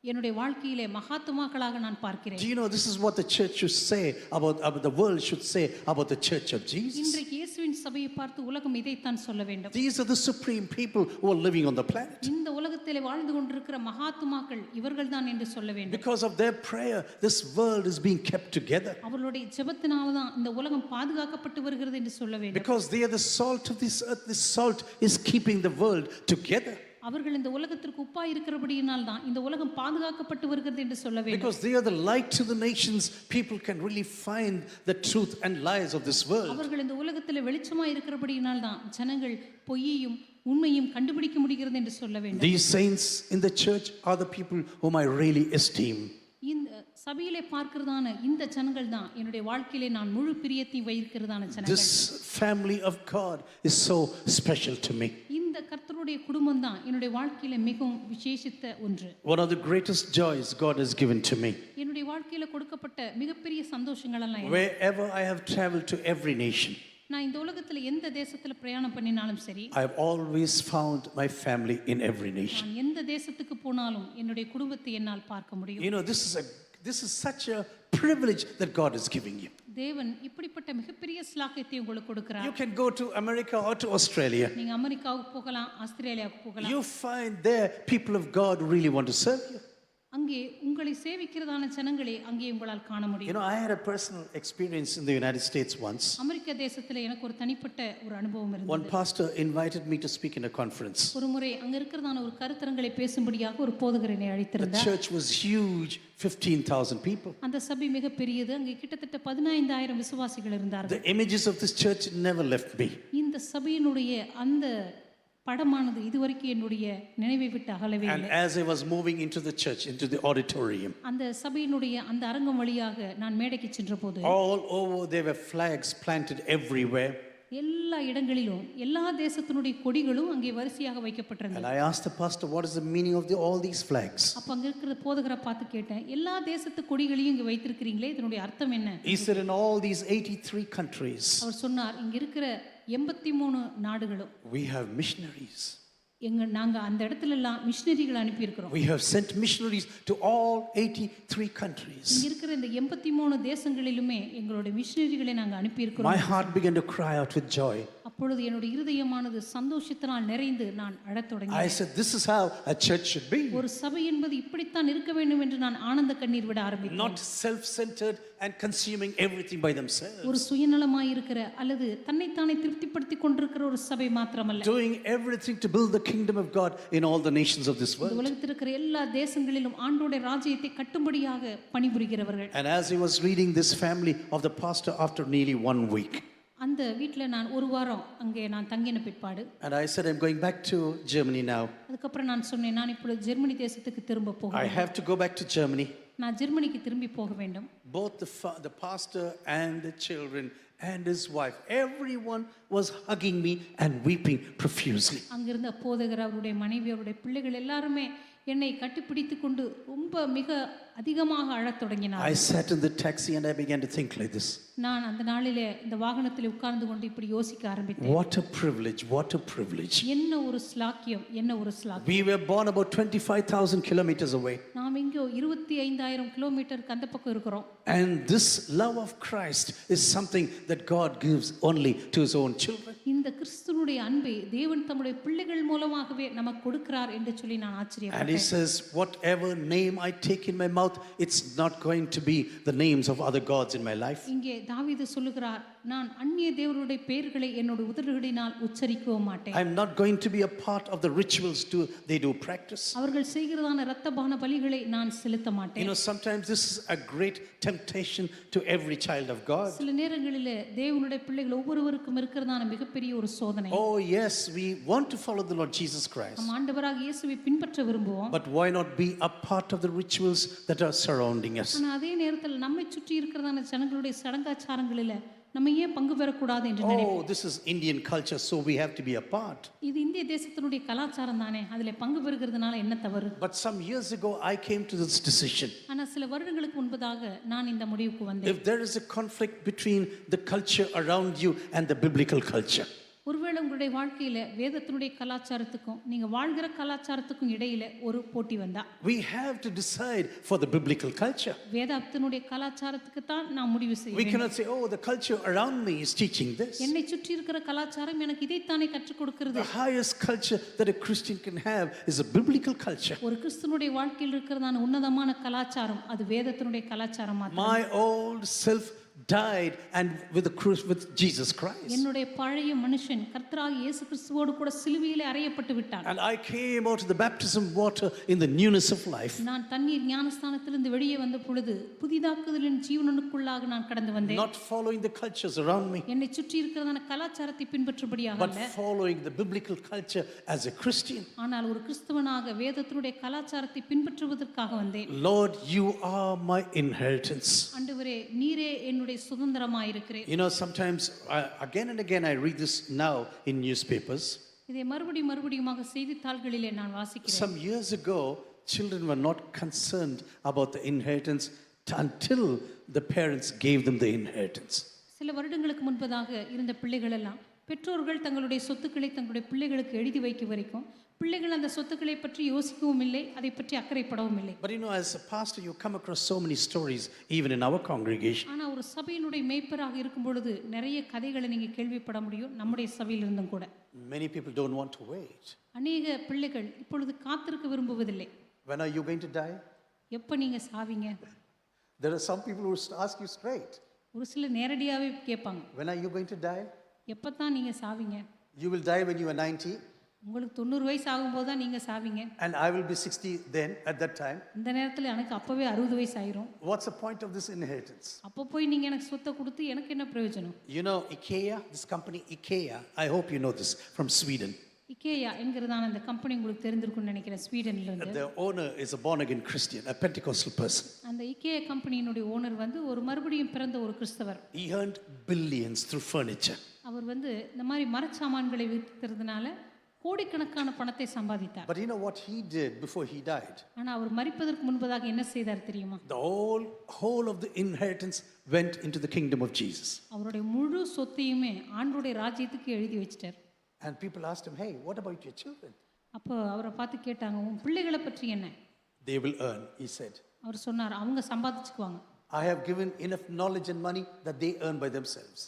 என்னுடைய வாழ்க்கையிலே மகாத்மாக்களாக நான் பார்க்கிறேன். Do you know this is what the church should say about the world should say about the church of Jesus? இன்றைக்கு இயேசுவின் சபையை பார்த்து உலகம் இதைத்தான் சொல்ல வேண்டும். These are the supreme people who are living on the planet. இந்த உலகத்திலே வாழ்ந்து கொண்டிருக்கிற மகாத்மாக்கள் இவர்கள்தான் என்று சொல்ல வேண்டும். Because of their prayer, this world is being kept together. அவர்களுடைய ஜெபத்தினால தான் இந்த உலகம் பாதுகாக்கப்பட்டு வருகிறது என்று சொல்ல வேண்டும். Because they are the salt of this earth. This salt is keeping the world together. அவர்கள் இந்த உலகத்திற்கு உப்பாய் இருக்கிறபடியினால் தான் இந்த உலகம் பாதுகாக்கப்பட்டு வருகிறது என்று சொல்ல வேண்டும். Because they are the light to the nations, people can really find the truth and lies of this world. அவர்கள் இந்த உலகத்தில் வெளிச்சமாய் இருக்கிறபடியினால் தான் ஜனங்கள் பொய்யையும் உண்மையும் கண்டுபிடிக்க முடிகிறது என்று சொல்ல வேண்டும். These saints in the church are the people whom I really esteem. இந்த சபையிலே பார்க்கிறதான இந்த ஜனங்கள் தான் என்னுடைய வாழ்க்கையிலே நான் முழு பிரியத்தை வைக்கிறதான ஜனங்கள். This family of God is so special to me. இந்த கர்த்தருடைய குடும்பம் தான் என்னுடைய வாழ்க்கையிலே மிகவும் விசேஷித்த ஒன்று. One of the greatest joys God has given to me. என்னுடைய வாழ்க்கையில கொடுக்கப்பட்ட மிகப்பெரிய சந்தோஷங்கள் எல்லாம் Wherever I have traveled to every nation, நான் இந்த உலகத்துல எந்த தேசத்துல பிரயாணம் பண்ணினாலும் சரி, I have always found my family in every nation. நான் எந்த தேசத்துக்கு போனாலும் என்னுடைய குடும்பத்தை என்னால் பார்க்க முடியும். You know, this is such a privilege that God is giving you. தேவன் இப்படிப்பட்ட மிகப்பெரிய ஸ்லாக்கியத்தை உங்களுக்கு கொடுக்கிறார். You can go to America or to Australia. நீங்க அமெரிக்காவுக்கு போகலாம், ஆஸ்திரேலியாவுக்கு போகலாம். You find there people of God who really want to serve you. அங்கே உங்களை சேவிக்கிறதான ஜனங்களே அங்கே உங்களால் காண முடியும். You know, I had a personal experience in the United States once. அமெரிக்க தேசத்துல எனக்கு ஒரு தனிப்பட்ட ஒரு அனுபவம் இருந்தது. One pastor invited me to speak in a conference. ஒரு முறை அங்க இருக்கிறதான ஒரு கருத்தரங்களை பேசும்படியாக ஒரு போதகர் என்னை The அழைத்திருந்தார். church was huge, 15,000 people. அந்த சபை மிக பெரியது. அங்கே கிட்டத்தட்ட 15,000 விசுவாசிகள் இருந்தார்கள். The images of this church never left me. இந்த சபையினுடைய அந்த படமானது இதுவரைக்கும் என்னுடைய நினைவை விட்டு அகலவே And இல்லை. as I was moving into the church, into the auditorium, அந்த சபையினுடைய அந்த அரங்கம் வழியாக நான் மேடைக்கு சென்றபோது all over there were flags planted everywhere. எல்லா இடங்களிலும் எல்லா தேசத்தினுடைய கொடிகளும் அங்கே வரிசையாக And வைக்கப்பட்டிருந்தது. I asked the pastor, what is the meaning of all these flags? அப்ப அங்க இருக்கிற போதகரை பார்த்து கேட்டேன், எல்லா தேசத்து கொடிகளையும் இங்க வைத்திருக்கிறீங்களே, இதனுடைய அர்த்தம் என்ன? He said, in all these 83 countries, அவர் சொன்னார், இங்க இருக்கிற 83 நாடுகளும் we have missionaries. நாங்க அந்த இடத்துல எல்லாம் மிஷினரிகள் அனுப்பியிருக்கிறோம். We have sent missionaries to all 83 countries. இங்க இருக்கிற இந்த 83 தேசங்களிலுமே எங்களுடைய மிஷினரிகளை நாங்க அனுப்பியிருக்கிறோம். My heart began to cry out with joy. அப்பொழுது என்னுடைய இருதயமானது சந்தோஷத்தினால் நிறைந்து நான் அழத் I தொடங்கினேன். said, this is how a church should be. ஒரு சபை என்பது இப்படித்தான் இருக்க வேண்டும் என்று நான் ஆனந்த கண்ணீர் விட ஆரம்பித்தேன். Not self-centered and consuming everything by themselves. ஒரு சுயநலமாய் இருக்கிற அல்லது தன்னைத்தானே திருப்திப்படுத்திக் கொண்டிருக்கிற ஒரு சபை மாத்திரமல்ல, Doing everything to build the kingdom of God in all the nations of this இந்த world. உலகத்தில் இருக்கிற எல்லா தேசங்களிலும் ஆண்டோடைய ராஜ்யத்தை கட்டும்படியாக பணிபுரிகிறவர்கள். And as he was leading this family of the pastor after nearly 1 week, அந்த வீட்டில் நான் ஒரு வாரம் அங்கே நான் தங்கின பிற்பாடு, and I said, I'm going back to Germany now. அதுக்கப்புறம் நான் சொன்னேன், நான் இப்பொழுது ஜெர்மனி தேசத்துக்கு திரும்ப I போகிறேன். have to go back to Germany. நான் ஜெர்மனிக்கு திரும்பி போக வேண்டும். Both the pastor and the children and his wife, everyone was hugging me and weeping profusely. அங்கிருந்த போதகர், அவருடைய மனைவி, அவருடைய பிள்ளைகள் எல்லாருமே என்னை கட்டிப்பிடித்து கொண்டு ரொம்ப மிக அதிகமாக அழத் தொடங்கினார். I sat in the taxi and I began to think like this. நான் அந்த நாளிலே இந்த வாகனத்தில் உட்கார்ந்து கொண்டு இப்படி யோசிக்க ஆரம்பித்தேன். What a privilege, what a privilege. என்ன ஒரு ஸ்லாக்கியம், என்ன ஒரு ஸ்லாக்கியம். We were born about 25,000 kilometers away. நாம் இங்கே 25,000 கிலோமீட்டருக்கு அந்த பக்கம் இருக்கிறோம். And this love of Christ is something that God gives only to his own children. இந்த கிறிஸ்துவுடைய அன்பை தேவன் தம்முடைய பிள்ளைகள் மூலமாகவே நமக்கு கொடுக்கிறார் என்று சொல்லி நான் And he ஆச்சரியப்பட்டேன். says, whatever name I take in my mouth, it's not going to be the names of other gods in my life. இங்கே தாவீது சொல்லுகிறார், நான் அந்நிய தேவருடைய பெயர்களை என்னோட உதடுகளினால் உச்சரிக்கவும் மாட்டேன். I'm not going to be a part of the rituals they do practice. அவர்கள் செய்கிறதான இரத்தபான பலிகளை நான் செலுத்த You மாட்டேன். know, sometimes this is a great temptation to every child of God. சில நேரங்களிலே தேவனுடைய பிள்ளைகள் ஒவ்வொருவருக்கும் இருக்கிறதான மிகப்பெரிய ஒரு சோதனை. Oh yes, we want to follow the Lord Jesus Christ. நம் ஆண்டவராக இயேசுவை பின்பற்ற விரும்புவோம். But why not be a part of the rituals that are surrounding us? ஆனா அதே நேரத்தில் நம்மை சுற்றி இருக்கிறதான ஜனங்களுடைய சடங்காச்சாரங்களில நம்ம ஏன் பங்கு பெறக்கூடாது என்று நினைப்போம். Oh, this is Indian culture, so we have to be a part. இது இந்திய தேசத்தினுடைய கலாச்சாரம் தானே, அதில் பங்கு பெறுகிறதுனால என்ன தவறு? But some years ago, I came to this decision. ஆனா சில வருடங்களுக்கு முன்பதாக நான் இந்த முடிவுக்கு வந்தேன். If there is a conflict between the culture around you and the biblical culture, ஒருவேளை உங்களுடைய வாழ்க்கையில வேதத்தினுடைய கலாச்சாரத்துக்கும் நீங்க வாழ்கிற கலாச்சாரத்துக்கும் இடையில ஒரு போட்டி வந்தா, we have to decide for the biblical culture. வேதத்தினுடைய கலாச்சாரத்துக்கு தான் நான் முடிவு செய்ய We வேண்டும். cannot say, oh, the culture around me is teaching this. என்னை சுற்றி இருக்கிற கலாச்சாரம் எனக்கு இதைத்தானே கற்றுக் கொடுக்கிறது. The highest culture that a Christian can have is a biblical culture. ஒரு கிறிஸ்துவனுடைய வாழ்க்கையில் இருக்கிறதான உன்னதமான கலாச்சாரம் அது வேதத்தினுடைய கலாச்சாரம் மாத்திரம். My old self died and with Jesus Christ. என்னுடைய பழைய மனுஷன் கர்த்தராகிய இயேசு கிறிஸ்துவோடு கூட சிலுவையிலே அறையப்பட்டு விட்டான். And I came out of the baptism water in the newness of life. நான் தண்ணீர் ஞானஸ்தானத்திலிருந்து வெளியே வந்த பொழுது புதிதாக்குதலின் ஜீவனுக்குள்ளாக நான் கடந்து வந்தேன். Not following the cultures around me, என்னை சுற்றி இருக்கிறதான கலாச்சாரத்தை பின்பற்றபடியாக but அல்ல, following the biblical culture as a Christian. ஆனால் ஒரு கிறிஸ்தவனாக வேதத்தினுடைய கலாச்சாரத்தை பின்பற்றுவதற்காக வந்தேன். Lord, you are my inheritance. ஆண்டவரே, நீரே என்னுடைய சுதந்திரமாயிருக்கிறீர். You know, sometimes again and again I read this now in newspapers. இதை மறுபடியுமாக செய்தித்தாள்களிலே நான் வாசிக்கிறேன். Some years ago, children were not concerned about the inheritance until the parents gave them the inheritance. சில வருடங்களுக்கு முன்பதாக இருந்த பிள்ளைகள் எல்லாம் பெற்றோர்கள் தங்களுடைய சொத்துக்களை தங்களுடைய பிள்ளைகளுக்கு எழுதி வைக்க வரைக்கும் பிள்ளைகள் அந்த சொத்துக்களை பற்றி யோசிக்கவும் இல்லை, அதை பற்றி அக்கறைப்படவும் இல்லை. But you know, as a pastor, you come across so many stories even in our congregation. ஆனா ஒரு சபையினுடைய மேய்ப்பராக இருக்கும் பொழுது நிறைய கதைகளை நீங்க கேள்விப்பட முடியும், நம்முடைய சபையில் இருந்தும் கூட. Many people don't want to wait. அநேக பிள்ளைகள் இப்பொழுது காத்திருக்க விரும்புவதில்லை. When are you going to die? எப்ப நீங்க சாவீங்க? There are some people who ask you straight. ஒரு சில நேரடியாவே கேட்பாங்க, When are you going to die? எப்பதான் நீங்க சாவீங்க? You will die when you are 90 உங்களுக்கு 90 வயசு ஆகும்போது தான் நீங்க சாவீங்க. and I will be 60 then at that time. இந்த நேரத்துல எனக்கு அப்பவே 60 வயசு ஆயிரும். What's the point of this inheritance? அப்போ போய் நீங்க எனக்கு சொத்தை கொடுத்து எனக்கு என்ன பிரயோஜனம்? You know, IKEA, this company IKEA, I hope you know this, from Sweden. இக்கேயா என்கிறதான அந்த கம்பெனி உங்களுக்கு தெரிந்திருக்கும்னு நினைக்கிறேன், ஸ்வீடன்ல இருந்து. The owner is a born again Christian, a Pentecostal person. அந்த இக்கேயா கம்பெனியினுடைய ஓனர் வந்து ஒரு மறுபடியும் பிறந்த ஒரு கிறிஸ்தவர். He earned billions through furniture. அவர் வந்து இந்த மாதிரி மரச்சாமான்களை விற்கிறதுனால கோடிக்கணக்கான பணத்தை சம்பாதித்தார். But you know what he did before he died? ஆனா அவர் மரிப்பதற்கு முன்பதாக என்ன செய்தார் தெரியுமா? The whole of the inheritance went into the kingdom of Jesus. அவருடைய முழு சொத்தையுமே ஆண்டவருடைய ராஜ்யத்துக்கு எழுதி வச்சிட்டார். And people asked him, hey, what about your children? அப்போ அவரை பார்த்து கேட்டாங்க, உன் பிள்ளைகளை பற்றி என்ன? They will earn, he said. அவர் சொன்னார், அவங்க சம்பாதிச்சுக்குவாங்க. I have given enough knowledge and money that they earn by themselves.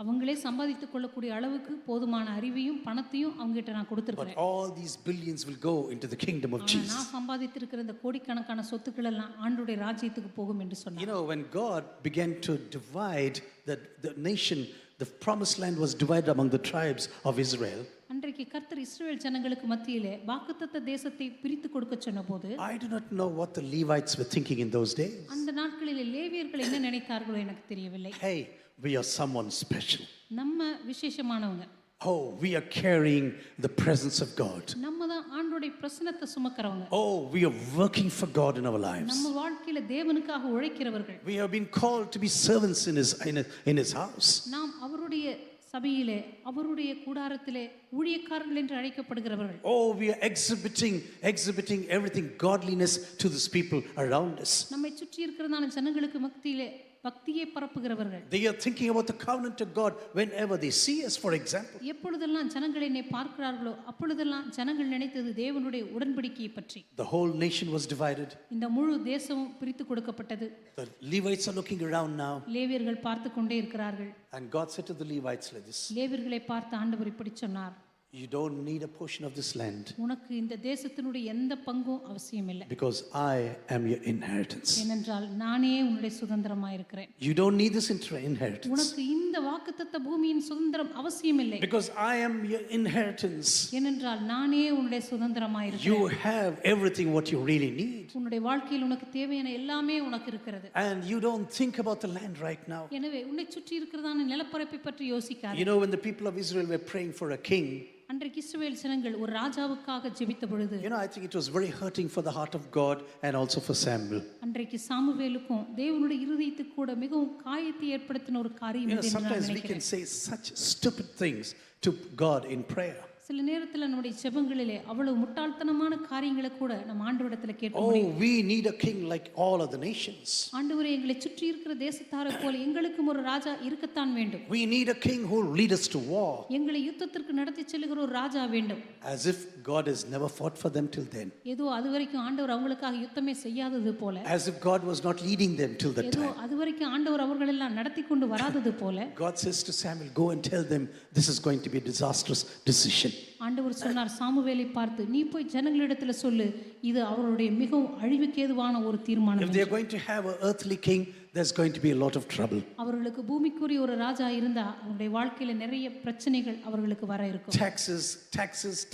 அவங்களே சம்பாதித்துக் கொள்ளக்கூடிய அளவுக்கு போதுமான அறிவையும் பணத்தையும் அவங்ககிட்ட நான் But கொடுத்துருக்கேன். all these billions will go into the kingdom of Jesus. நான் சம்பாதித்திருக்கிற இந்த கோடிக்கணக்கான சொத்துக்கள் எல்லாம் ஆண்டவருடைய ராஜ்யத்துக்கு போகும் என்று சொன்னார். You know, when God began to divide the nation, the promised land was divided among the tribes of Israel. அன்றைக்கு கர்த்தர் இஸ்ரவேல் ஜனங்களுக்கு மத்தியிலே வாக்குத்தத்த தேசத்தை பிரித்து கொடுக்க சொன்னபோது, I do not know what the Levites were thinking in those days. அந்த நாட்களிலே லேவியர்கள் என்ன நினைத்தார்களோ எனக்கு தெரியவில்லை. Hey, we are someone special. நம்ம விசேஷமானவங்க. Oh, we are carrying the presence of God. நம்ம தான் ஆண்டவருடைய பிரசன்னத்தை சுமக்கிறவங்க. Oh, we are working for God in our lives. நம்ம வாழ்க்கையில தேவனுக்காக உழைக்கிறவர்கள். We have been called to be servants in his house. நாம் அவருடைய சபையிலே, அவருடைய கூடாரத்திலே ஊழியக்காரர்கள் என்று அழைக்கப்படுகிறவர்கள். Oh, we are exhibiting everything godliness to these people around us. நம்மை சுற்றி இருக்கிறதான ஜனங்களுக்கு மத்தியிலே பக்தியை பரப்புகிறவர்கள். They are thinking about the covenant of God whenever they see us, for example. எப்பொழுதெல்லாம் ஜனங்கள் என்னை பார்க்கிறார்களோ அப்பொழுதெல்லாம் ஜனங்கள் நினைத்தது தேவனுடைய உடன்படிக்கையை பற்றி. The whole nation was divided. இந்த முழு தேசமும் பிரித்து கொடுக்கப்பட்டது. The Levites are looking around now. லேவியர்கள் பார்த்து கொண்டே இருக்கிறார்கள். And God said to the Levites like this. லேவியர்களை பார்த்து ஆண்டவர் இப்படி சொன்னார், You don't need a portion of this land. உனக்கு இந்த தேசத்தினுடைய எந்த பங்கும் அவசியம் இல்லை. Because I am your inheritance. ஏனென்றால் நானே உன்னுடைய சுதந்திரமாக இருக்கிறேன். You don't need this inheritance. உனக்கு இந்த வாக்குத்தத்த பூமியின் சுதந்திரம் அவசியம் இல்லை. Because I am your inheritance. ஏனென்றால் நானே உன்னுடைய சுதந்திரமாக இருக்கிறேன். You have everything what you really need. உன்னுடைய வாழ்க்கையில் உனக்கு தேவையான எல்லாமே உனக்கு இருக்கிறது. And you don't think about the land right now. எனவே உன்னை சுற்றி இருக்கிறதான நிலப்பரப்பை பற்றி யோசிக்காதே. You know, when the people of Israel were praying for a king, அன்றைக்கு இஸ்ரவேல் ஜனங்கள் ஒரு ராஜாவுக்காக ஜெபித்த பொழுது, you know, I think it was very hurting for the heart of God and also for Samuel. அன்றைக்கு சாமுவேலுக்கும் தேவனுடைய இருதயத்துக்கு கூட மிகவும் காயத்தை ஏற்படுத்தின ஒரு காரியம் You know, இது என்று நான் sometimes we நினைக்கிறேன். can say such stupid things to God in prayer. சில நேரத்தில் நம்முடைய ஜெபங்களிலே அவ்வளவு முட்டாள்தனமான காரியங்களை கூட நம்ம ஆண்டவரிடத்தில் கேட்க Oh, முடியும். we need a king like all other nations. ஆண்டவரே, எங்களை சுற்றி இருக்கிற தேசத்தாரை போல எங்களுக்கும் ஒரு ராஜா இருக்கத்தான் வேண்டும். We need a king who will lead us to war. எங்களை யுத்தத்திற்கு நடத்தி செல்லுகிற ஒரு ராஜா வேண்டும். As if God has never fought for them till then. ஏதோ அதுவரைக்கும் ஆண்டவர் அவங்களுக்காக யுத்தமே செய்யாதது போல, As if God was not leading them till that ஏதோ time. அதுவரைக்கும் ஆண்டவர் அவர்களெல்லாம் நடத்தி கொண்டு வராதது போல, God says to Samuel, go and tell them this is going to be a disastrous decision. ஆண்டவர் சொன்னார் சாமுவேலை பார்த்து, நீ போய் ஜனங்களிடத்துல சொல்லு, இது அவருடைய மிகவும் அழிவுக்கேதுவான ஒரு தீர்மானம். If they are going to have an earthly king, there's going to be a lot of trouble. அவர்களுக்கு பூமிக்குரிய ஒரு ராஜா இருந்தா அவருடைய வாழ்க்கையில நிறைய பிரச்சனைகள் அவர்களுக்கு வர இருக்கும்.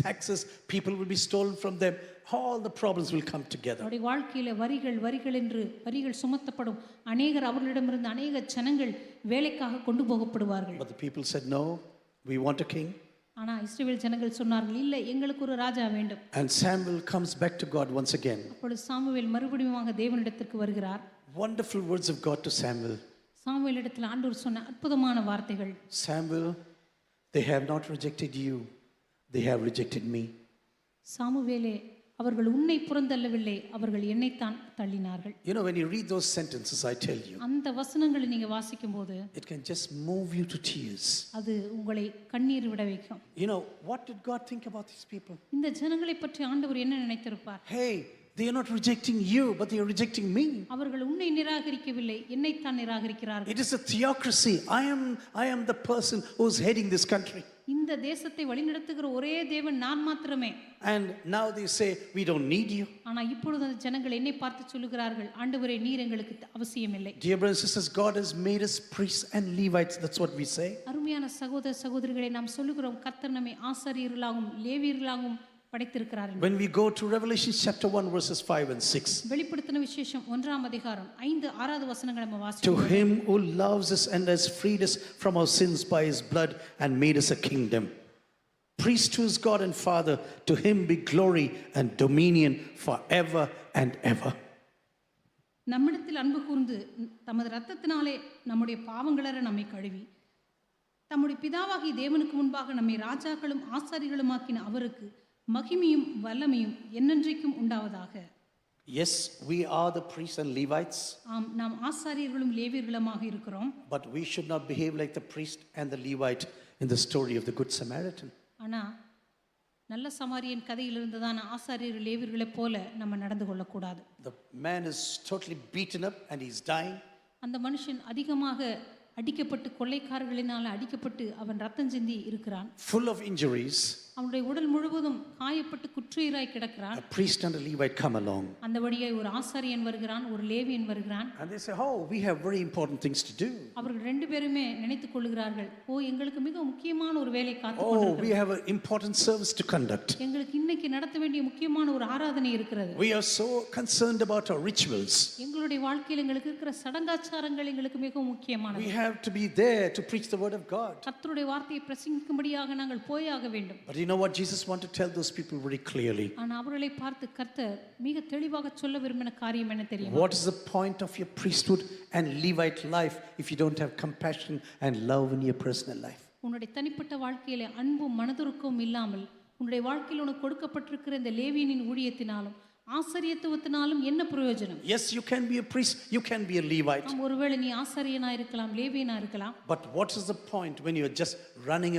Taxes, people will be stolen from them. All the problems will come together. அவருடைய வாழ்க்கையில வரிகள் என்று வரிகள் சுமத்தப்படும். அநேகர் அவர்களிடமிருந்து அநேக ஜனங்கள் வேலைக்காக கொண்டு போகப்படுவார்கள். But the people said, no, we want a king. ஆனா இஸ்ரவேல் ஜனங்கள் சொன்னார்கள், இல்லை, எங்களுக்கு ஒரு ராஜா வேண்டும். And Samuel comes back to God once again. அப்பொழுது சாமுவேல் மறுபடியும் தேவனிடத்திற்கு வருகிறார். Wonderful words of God to Samuel. Samuel இடத்தில் ஆண்டவர் சொன்ன அற்புதமான வார்த்தைகள். Samuel, they have not rejected you, they have rejected me. சாமுவேலே, அவர்கள் உன்னை புறந்தள்ளவில்லை, அவர்கள் என்னைத்தான் தள்ளினார்கள். You know, when you read those sentences, I tell you, அந்த வசனங்களை நீங்க வாசிக்கும்போது it can just move you to tears. அது உங்களை கண்ணீர் விட வைக்கும். You know, what did God think about these people? இந்த ஜனங்களை பற்றி ஆண்டவர் என்ன நினைத்திருப்பார்? Hey, they are not rejecting you, but they are rejecting me. அவர்கள் உன்னை நிராகரிக்கவில்லை, என்னைத்தான் நிராகரிக்கிறார்கள். It is a theocracy. I am the person who is heading this country. இந்த தேசத்தை வழிநடத்துகிற ஒரே தேவன் நான் மாத்திரமே. And now they say, we don't need you. ஆனா இப்பொழுது அந்த ஜனங்கள் என்னை பார்த்து சொல்லுகிறார்கள், ஆண்டவரே, நீர் எங்களுக்கு அவசியம் இல்லை. Dear brothers and sisters, God has made us priests and Levites. That's what we say. அருமையான சகோதர சகோதரிகளை, நாம் சொல்லுகிறோம், கர்த்தர் நம்மை ஆசாரியர்களாகவும் லேவியர்களாகவும் படைத்திருக்கிறார். When we go to Revelation chapter 1 verses 5 and 6. வெளிப்படுத்தின விசேஷம் 1ஆம் அதிகாரம் 5-6 வசனங்களை நம்ம To வாசிக்கிறோம். him who loves us and has freed us from our sins by his blood and made us a kingdom, priest to his God and Father, to him be glory and dominion forever and ever. நம்மிடத்தில் அன்பு கூர்ந்து தமது இரத்தத்தினாலே நம்முடைய பாவங்களற நம்மை கழுவி தம்முடைய பிதாவாகிய தேவனுக்கு முன்பாக நம்மை ராஜாக்களும் ஆசாரிகளுமாக்கின அவருக்கு மகிமையும் வல்லமையும் என்னென்றைக்கும் உண்டாவதாக. Yes, we are the priests and Levites. ஆம், நாம் ஆசாரியர்களும் லேவியர்களுமாக இருக்கிறோம். But we should not behave like the priest and the Levite in the story of the Good Samaritan. ஆனா நல்ல சமாரியன் கதையிலிருந்து தான் ஆசாரியர் லேவியர்களைப் போல நம்ம நடந்து கொள்ளக்கூடாது. The man is totally beaten up and he's dying. அந்த மனுஷன் அதிகமாக அடிக்கப்பட்டு கொள்ளைக்காரர்களினால் அடிக்கப்பட்டு அவன் ரத்தம் சிந்தி இருக்கிறான். Full of injuries. அவனுடைய உடல் முழுவதும் காயப்பட்டு குற்றுயிராய் கிடக்கிறான். A priest and a Levite come along. அந்த வழியாய் ஒரு ஆசாரியன் வருகிறான், ஒரு லேவியன் வருகிறான். And they say, oh, we have very important things to do. அவர்கள் ரெண்டு பேருமே நினைத்துக் கொள்கிறார்கள், ஓ எங்களுக்கு மிக முக்கியமான ஒரு வேலை காத்து Oh, கொண்டிருக்கிறது. we have an important service to conduct. எங்களுக்கு இன்னைக்கு நடத்த வேண்டிய முக்கியமான ஒரு ஆராதனை இருக்கிறது. We are so concerned about our rituals. எங்களுடைய வாழ்க்கையில் எங்களுக்கு இருக்கிற சடங்காச்சாரங்கள் எங்களுக்கு மிகவும் முக்கியமானது. We have to be there to preach the word of God. கர்த்தருடைய வார்த்தையை பிரசங்கிக்கும்படியாக நாங்கள் போயாக வேண்டும். But you know what Jesus wanted to tell those people very clearly? ஆனால் அவர்களை பார்த்து கர்த்தர் மிக தெளிவாக சொல்ல விரும்பின காரியம் என்ன தெரியுமா? What is the point of your priesthood and Levite life if you don't have compassion and love in your personal life? உன்னுடைய தனிப்பட்ட வாழ்க்கையில அன்பும் மனதுருக்கமும் இல்லாமல் உன்னுடைய வாழ்க்கையில் உனக்கு கொடுக்கப்பட்டிருக்கிற இந்த லேவியனின் ஊழியத்தினாலும் ஆசாரியத்துவத்தினாலும் என்ன பிரயோஜனம்? Yes, you can be a priest, you can be a Levite. ஒருவேளை நீ ஆசாரியனா இருக்கலாம், லேவியனா இருக்கலாம். But what is the point when you are just running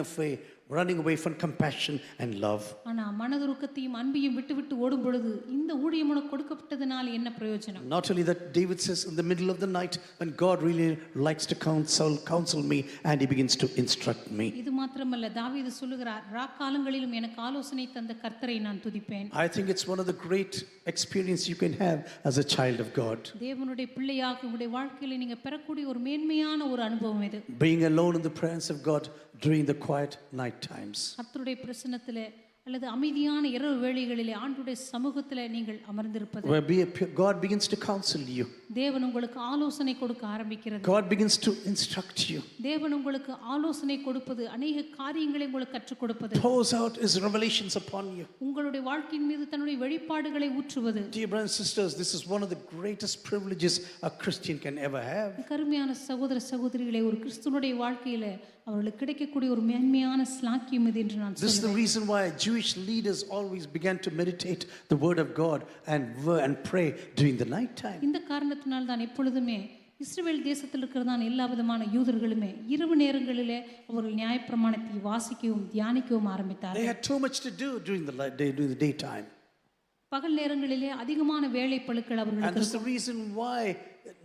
away from compassion and love? ஆனா மனதுருக்கத்தையும் அன்பையும் விட்டு ஓடும் பொழுது இந்த ஊழியம் உனக்கு கொடுக்கப்பட்டதனால என்ன பிரயோஜனம்? Not only that, David says in the middle of the night when God really likes to counsel me and he begins to instruct me. இது மாத்திரமல்ல, தாவீது சொல்லுகிறார், ராக்காலங்களிலும் எனக்கு ஆலோசனை தந்த கர்த்தரை நான் துதிப்பேன். I think it's one of the great experience you can have as a child of God. தேவனுடைய பிள்ளையாக உங்களுடைய வாழ்க்கையில நீங்க பெறக்கூடிய ஒரு மேன்மையான ஒரு அனுபவம் இது. Being alone in the presence of God during the quiet night times. கர்த்தருடைய பிரசன்னத்திலே அல்லது அமைதியான இரவு வேளைகளிலே ஆண்டவருடைய சமூகத்திலே நீங்கள் அமர்ந்திருப்பது. Where God begins to counsel you. தேவன் உங்களுக்கு ஆலோசனை கொடுக்க ஆரம்பிக்கிறது. God begins to instruct you. தேவன் உங்களுக்கு ஆலோசனை கொடுப்பது, அநேக காரியங்களை உங்களுக்கு கற்றுக் கொடுப்பது. Pours out his revelations upon you. உங்களுடைய வாழ்க்கையின் மீது தன்னுடைய வெளிப்பாடுகளை ஊற்றுவது. Dear brothers and sisters, this is one of the greatest privileges a Christian can ever have. கருமையான சகோதர சகோதரிகளே, ஒரு கிறிஸ்துவனுடைய வாழ்க்கையில அவர்களுக்கு கிடைக்கக்கூடிய ஒரு மேன்மையான ஸ்லாக்கியம் இது என்று நான் This is the சொல்லுவேன். reason why Jewish leaders always began to meditate the word of God and pray during the night time. இந்த காரணத்தினால் தான் எப்பொழுதுமே இஸ்ரவேல் தேசத்தில் இருக்கிறதான எல்லா விதமான யூதர்களுமே இரவு நேரங்களிலே அவர்கள் நியாயப்பிரமாணத்தை வாசிக்கவும் தியானிக்கவும் ஆரம்பித்தார்கள். They had too much to do during the daytime. பகல் நேரங்களிலே அதிகமான வேலை பளுக்கள் And அவர்களுக்கு that's the reason why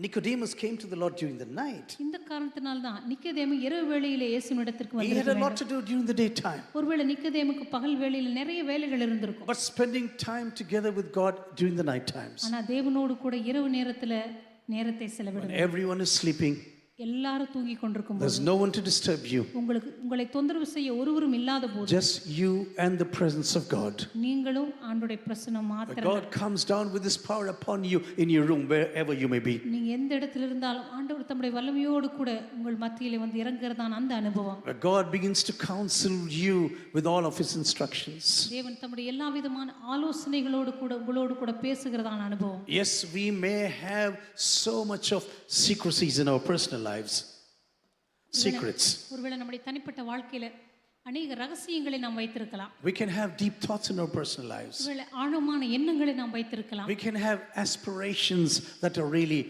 Nicodemus came to the Lord during the night. இந்த காரணத்தினால் தான் நிக்கதேமு இரவு வேளையிலே இயேசுவினிடத்திற்கு He had a lot வந்தார். to do during the daytime. ஒருவேளை நிக்கதேமுக்கு பகல் வேளையில் நிறைய வேலைகள் இருந்திருக்கும். But spending time together with God during the night times. ஆனா தேவனோடு கூட இரவு நேரத்துல நேரத்தை When செலவிடுங்க. everyone is sleeping, எல்லாரும் தூங்கி கொண்டிருக்கும் போது, there's no one to disturb you. உங்களை தொந்தரவு செய்ய ஒருவரும் இல்லாத போது, Just you and the presence of God. நீங்களும் ஆண்டவருடைய பிரசன்னம் But மாத்திரம். God comes down with his power upon you in your room, wherever you may be. நீங்க எந்த இடத்துல இருந்தாலும் ஆண்டவர் தம்முடைய வல்லமையோடு கூட உங்கள் மத்தியிலே வந்து இறங்குறதான அந்த அனுபவம். Where God begins to counsel you with all of his instructions. தேவன் தம்முடைய எல்லா விதமான ஆலோசனைகளோடு கூட உங்களோடு கூட பேசுகிறதான அனுபவம். Yes, we may have so much of secrecies in our personal lives. Secrets. ஒருவேளை நம்முடைய தனிப்பட்ட வாழ்க்கையில அநேக ரகசியங்களை நாம் வைத்திருக்கலாம். We can have deep thoughts in our personal lives. ஒருவேளை ஆழமான எண்ணங்களை நாம் வைத்திருக்கலாம். We can have aspirations that are really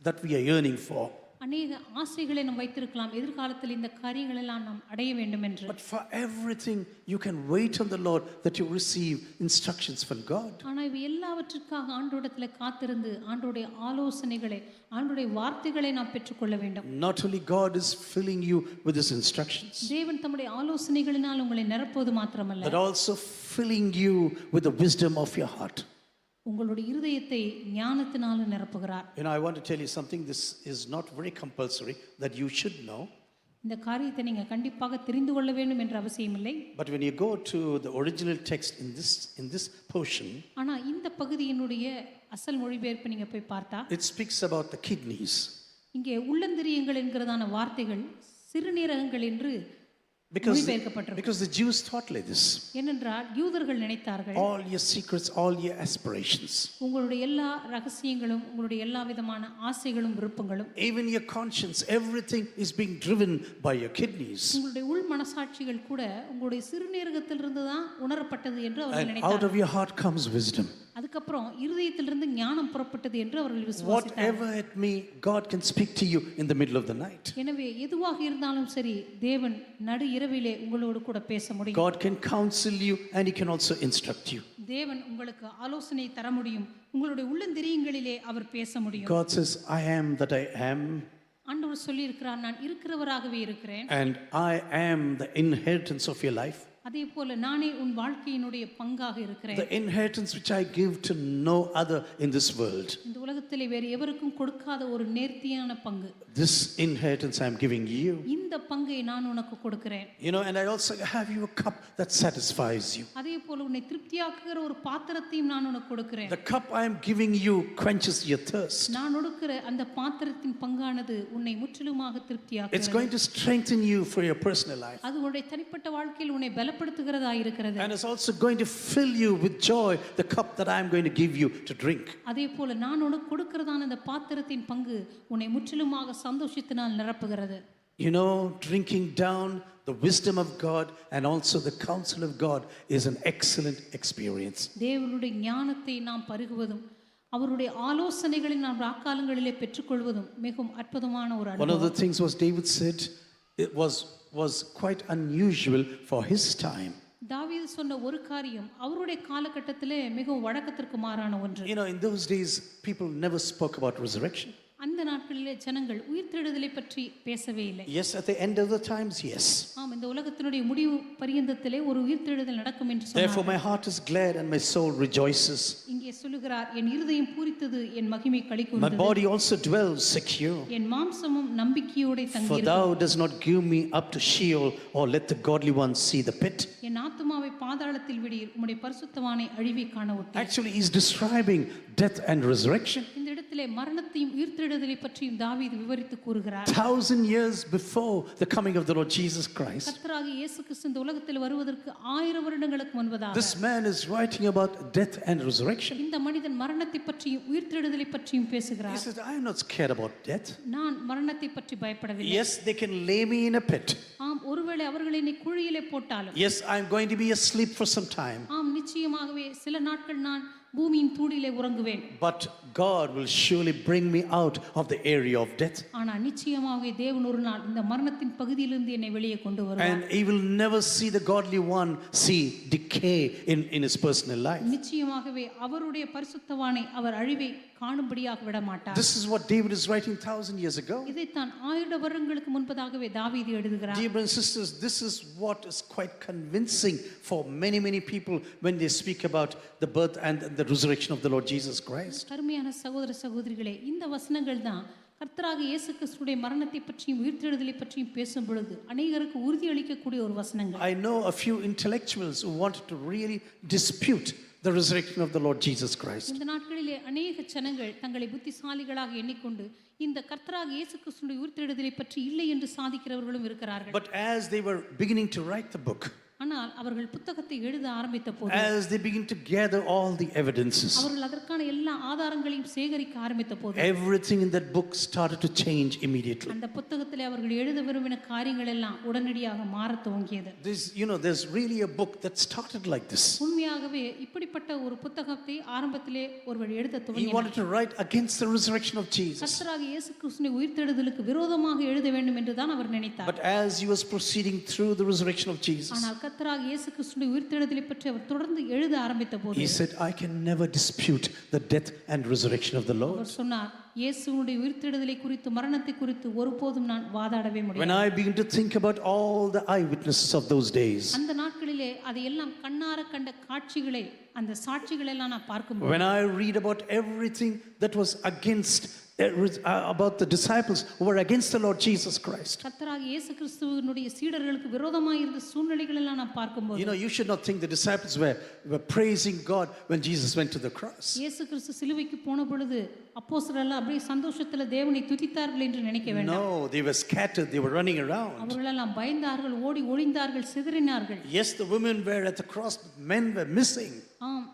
that we are yearning for. அநேக ஆசைகளை நாம் வைத்திருக்கலாம், எதிர்காலத்தில் இந்த காரியங்கள் எல்லாம் நாம் அடைய வேண்டும் என்று. But for everything you can wait on the Lord that you receive instructions from God. ஆனா இவை எல்லாவற்றிற்காக ஆண்டவரிடத்தில் காத்திருந்து ஆண்டவருடைய ஆலோசனைகளை, ஆண்டவருடைய வார்த்தைகளை நாம் பெற்றுக்கொள்ள வேண்டும். Not only God is filling you with his instructions, தேவன் தம்முடைய ஆலோசனைகளினால் உங்களை நிரப்புவது மாத்திரமல்ல, but also filling you with the wisdom of your heart. உங்களுடைய இருதயத்தை ஞானத்தினால நிரப்புகிறார். I want to tell you something. This is not very compulsory that you should know. இந்த காரியத்தை நீங்க கண்டிப்பாக தெரிந்து கொள்ள வேண்டும் என்ற அவசியமில்லை. But when you go to the original text in this portion, ஆனா இந்த பகுதியினுடைய அசல் மொழிபெயர்ப்பு நீங்க போய் பார்த்தா, it speaks about the kidneys. இங்கே உள்ளந்திரியங்கள் என்கிறதான வார்த்தைகள் சிறுநீரகங்கள் என்று Because the Jews thought like this. ஏனென்றால் யூதர்கள் நினைத்தார்கள், all your secrets, all your aspirations, உங்களுடைய எல்லா ரகசியங்களும், உங்களுடைய எல்லா விதமான ஆசைகளும் விருப்பங்களும், even your conscience, everything is being driven by your kidneys. உங்களுடைய உள் மனசாட்சிகள் கூட உங்களுடைய சிறுநீரகத்திலிருந்து தான் உணரப்பட்டது என்று அவர்கள் And out நினைத்தார்கள். of your heart comes wisdom. அதுக்கப்புறம் இருதயத்திலிருந்து ஞானம் புறப்பட்டது என்று அவர்கள் விசுவாசித்தார்கள். Whatever it may, God can speak to you in the middle of the night. எனவே எதுவாக இருந்தாலும் சரி தேவன் நடு இரவிலே உங்களோடு கூட பேச முடியும். God can counsel you and He can also instruct you. தேவன் உங்களுக்கு ஆலோசனை தர முடியும். உங்களுடைய உள்ளந்திரியங்களிலே அவர் பேச முடியும். God says, I am that I am. ஆண்டவர் சொல்லி இருக்கிறார், நான் இருக்கிறவராகவே இருக்கிறேன். And I am the inheritance of your life. அதே போல நானே உன் வாழ்க்கையினுடைய பங்காக இருக்கிறேன். The inheritance which I give to no other in this world. இந்த உலகத்திலே வேறு எவருக்கும் கொடுக்காத ஒரு நேர்த்தியான பங்கு. This inheritance I am giving you. இந்த பங்கை நான் உனக்கு கொடுக்கிறேன். You know, and I also have you a cup that satisfies you. அதே போல உன்னை திருப்தியாக்குகிற ஒரு பாத்திரத்தையும் நான் உனக்கு கொடுக்கிறேன். The cup I am giving you quenches your thirst. நான் கொடுக்கிற அந்த பாத்திரத்தின் பங்கானது உன்னை முற்றிலுமாக திருப்தியாக்குகிறது. It's going to strengthen you for your personal life. அது உன்னுடைய தனிப்பட்ட வாழ்க்கையில் உன்னை பலப்படுத்துகிறதா இருக்கிறது. And it's also going to fill you with joy, the cup that I am going to give you to drink. அதே போல நான் உனக்கு கொடுக்கிறதான அந்த பாத்திரத்தின் பங்கு உன்னை முற்றிலுமாக சந்தோஷத்தினால் நிரப்புகிறது. You know, drinking down the wisdom of God and also the counsel of God is an excellent experience. தேவனுடைய ஞானத்தை நாம் பருகுவதும் அவருடைய ஆலோசனைகளை நாம் ராக்காலங்களிலே பெற்றுக்கொள்வதும் மிகவும் அற்புதமான ஒரு One of the அனுபவம். things was David said it was quite unusual for his time. தாவீது சொன்ன ஒரு காரியம் அவருடைய காலகட்டத்திலே மிகவும் வழக்கத்திற்கு மாறான ஒன்று. You know, in those days people never spoke about resurrection. அந்த நாட்களிலே ஜனங்கள் உயிர்த்தெழுதலை பற்றி பேசவே இல்லை. Yes, at the end of the times, yes. ஆம், இந்த உலகத்தினுடைய முடிவு பரியந்தத்திலே ஒரு உயிர்த்தெழுதல் நடக்கும் என்று Therefore சொன்னார். my heart is glad and my soul rejoices. இங்கே சொல்லுகிறார், என் இருதயம் பூரித்தது, என் மகிமை My களிகூர்ந்தது, body also dwells secure. என் மாம்சமும் நம்பிக்கையோட For தங்கியிருக்கிறது. thou dost not give me up to Sheol, or let the godly ones see the pit. என் ஆத்துமாவை பாதாளத்தில் விடீர், உம்முடைய பரிசுத்தவானை அழிவை காண ஒட்டீர். Actually, he's describing death and resurrection. இந்த இடத்திலே மரணத்தையும் உயிர்த்தெழுதலை பற்றியும் தாவீது விவரித்து கூறுகிறார். 1,000 years before the coming of the Lord Jesus Christ, கர்த்தராகிய இயேசு கிறிஸ்து இந்த உலகத்தில் வருவதற்கு 1000 வருடங்களுக்கு முன்பதாக this man is writing about death and resurrection. இந்த மனிதன் மரணத்தை பற்றியும் உயிர்த்தெழுதலை பற்றியும் He பேசுகிறார். says, I am not scared about death. நான் மரணத்தை பற்றி பயப்படவில்லை. Yes, they can lay me in a pit. ஆம், ஒருவேளை அவர்கள் என்னை குழியிலே போட்டாலும், Yes, I am going to be asleep for some time. ஆம், நிச்சயமாகவே சில நாட்கள் நான் பூமியின் தூடிலே உறங்குவேன். But God will surely bring me out of the area of death. ஆனால் நிச்சயமாகவே தேவன் ஒரு நாள் இந்த மரணத்தின் பகுதியிலிருந்து என்னை வெளியே கொண்டு வருவார். And he will never see the godly one see decay in his personal life. நிச்சயமாகவே அவருடைய பரிசுத்தவானை அவர் அழிவை காணும்படியாக விட மாட்டார். This is what David is writing 1,000 years ago. இதைத்தான் 1000 வருடங்களுக்கு முன்பதாகவே தாவீது எழுதுகிறார். Dear brothers and sisters, this is what is quite convincing for many people when they speak about the birth and the resurrection of the Lord Jesus Christ. கருமையான சகோதர சகோதரிகளே, இந்த வசனங்கள் தான் கர்த்தராக இயேசு கிறிஸ்துடைய மரணத்தை பற்றியும் உயிர்த்தெழுதலை பற்றியும் பேசும் பொழுது அநேகருக்கு உறுதி அளிக்கக்கூடிய ஒரு வசனங்கள். I know a few intellectuals who wanted to really dispute the resurrection of the Lord Jesus Christ. இந்த நாட்களிலே அநேக ஜனங்கள் தங்களை புத்திசாலிகளாக எண்ணிக்கொண்டு இந்த கர்த்தராக இயேசு கிறிஸ்துடைய உயிர்த்தெழுதலை பற்றி இல்லை என்று சாதிக்கிறவர்களும் இருக்கிறார்கள். But as they were beginning to write the book, ஆனால் அவர்கள் புத்தகத்தை எழுத ஆரம்பித்த போது, as they begin to gather all the evidences, அவர்கள் அதற்கான எல்லா ஆதாரங்களையும் சேகரிக்க ஆரம்பித்த போது, everything in that book started to change immediately. அந்த புத்தகத்திலே அவர்கள் எழுத விரும்பின காரியங்கள் எல்லாம் உடனடியாக மாறத் துவங்கியது. There's really a book that started like this. உண்மையாகவே இப்படிப்பட்ட ஒரு புத்தகத்தை ஆரம்பத்திலே ஒருவர் எழுத He துவங்கினார். wanted to write against the resurrection of Jesus. கர்த்தராக இயேசு கிறிஸ்துவின் உயிர்த்தெழுதலுக்கு விரோதமாக எழுத வேண்டும் என்று தான் அவர் நினைத்தார். But as he was proceeding through the resurrection of Jesus, ஆனால் கர்த்தராக இயேசு கிறிஸ்துவின் உயிர்த்தெழுதலை பற்றி அவர் தொடர்ந்து எழுத ஆரம்பித்த போது, he said, I can never dispute the death and resurrection of the Lord. அவர் சொன்னார், இயேசுவுடைய உயிர்த்தெழுதலை குறித்து மரணத்தை குறித்து ஒருபோதும் நான் வாதாடவே When முடியாது. I begin to think about all the eyewitnesses of those days, அந்த நாட்களிலே அதையெல்லாம் கண்ணார கண்ட காட்சிகளை, அந்த சாட்சிகளை எல்லாம் நான் பார்க்கும்போது, when I read about everything that was against about the disciples who were against the Lord Jesus Christ, கர்த்தராக இயேசு கிறிஸ்துவினுடைய சீடர்களுக்கு விரோதமாக இருந்த சூழ்நிலைகள் எல்லாம் நான் பார்க்கும்போது, you should not think the disciples were praising God when Jesus went to the cross. இயேசு கிறிஸ்து சிலுவைக்கு போன பொழுது அப்போஸ்தலர்கள் எல்லாம் அப்படியே சந்தோஷத்துல தேவனை துதித்தார்கள் என்று நினைக்க வேண்டாம். No, they were scattered, they were running around. அவர்கள் எல்லாம் பயந்தார்கள், ஓடி ஒளிந்தார்கள், சிதறினார்கள். Yes, the women were at the cross, but men were missing. ஆம்,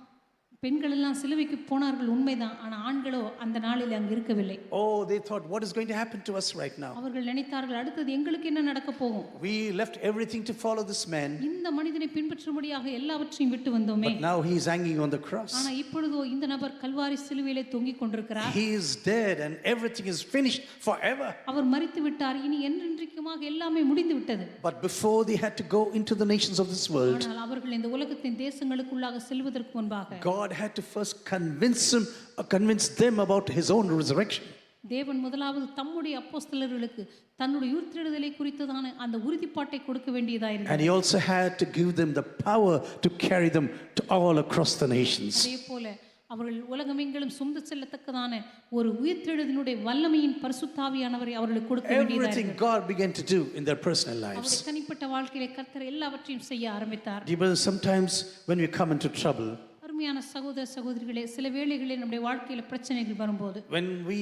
பெண்கள் எல்லாம் சிலுவைக்கு போனார்கள் உண்மைதான், ஆனா ஆண்களோ அந்த நாளில் அங்கு இருக்கவில்லை. Oh, they thought, what is going to happen to us right now? அவர்கள் நினைத்தார்கள், அடுத்தது எங்களுக்கு என்ன நடக்க போகும்? We left everything to follow this man, இந்த மனிதனை பின்பற்றும்படியாக எல்லாவற்றையும் விட்டு வந்தோமே. but now he is hanging on the cross. ஆனா இப்பொழுதோ இந்த நபர் கல்வாரி சிலுவையிலே தொங்கிக் கொண்டிருக்கிறார். He is dead and everything is finished forever. அவர் மரித்து விட்டார், இனி என்றென்றைக்குமாக எல்லாமே முடிந்து விட்டது. But before they had to go into the nations of this world, ஆனால் அவர்கள் இந்த உலகத்தின் தேசங்களுக்குள்ளாக செல்வதற்கு முன்பாக God had to first convince them about his own resurrection. தேவன் முதலாவது தம்முடைய அப்போஸ்தலர்களுக்கு தன்னுடைய உயிர்த்தெழுதலை குறித்ததான அந்த உறுதிப்பாட்டை கொடுக்க வேண்டியதாயிருந்தது. And he also had to give them the power to carry them to all across the nations. அதேபோல அவர்கள் உலகமெங்கிலும் சுமந்து செல்லத்தக்கதான ஒரு உயிர்த்தெழுதலினுடைய வல்லமையின் பரிசுத்தாவியானவரை அவர்களுக்கு கொடுக்க வேண்டியதாயிருந்தது. Everything God began to do in their personal lives. அவருடைய தனிப்பட்ட வாழ்க்கையிலே கர்த்தர் எல்லாவற்றையும் செய்ய ஆரம்பித்தார். Dear brothers, sometimes when we come into trouble, அருமையான சகோதர சகோதரிகளே, சில வேளைகளில் நம்முடைய வாழ்க்கையில பிரச்சனைகள் வரும்போது, when we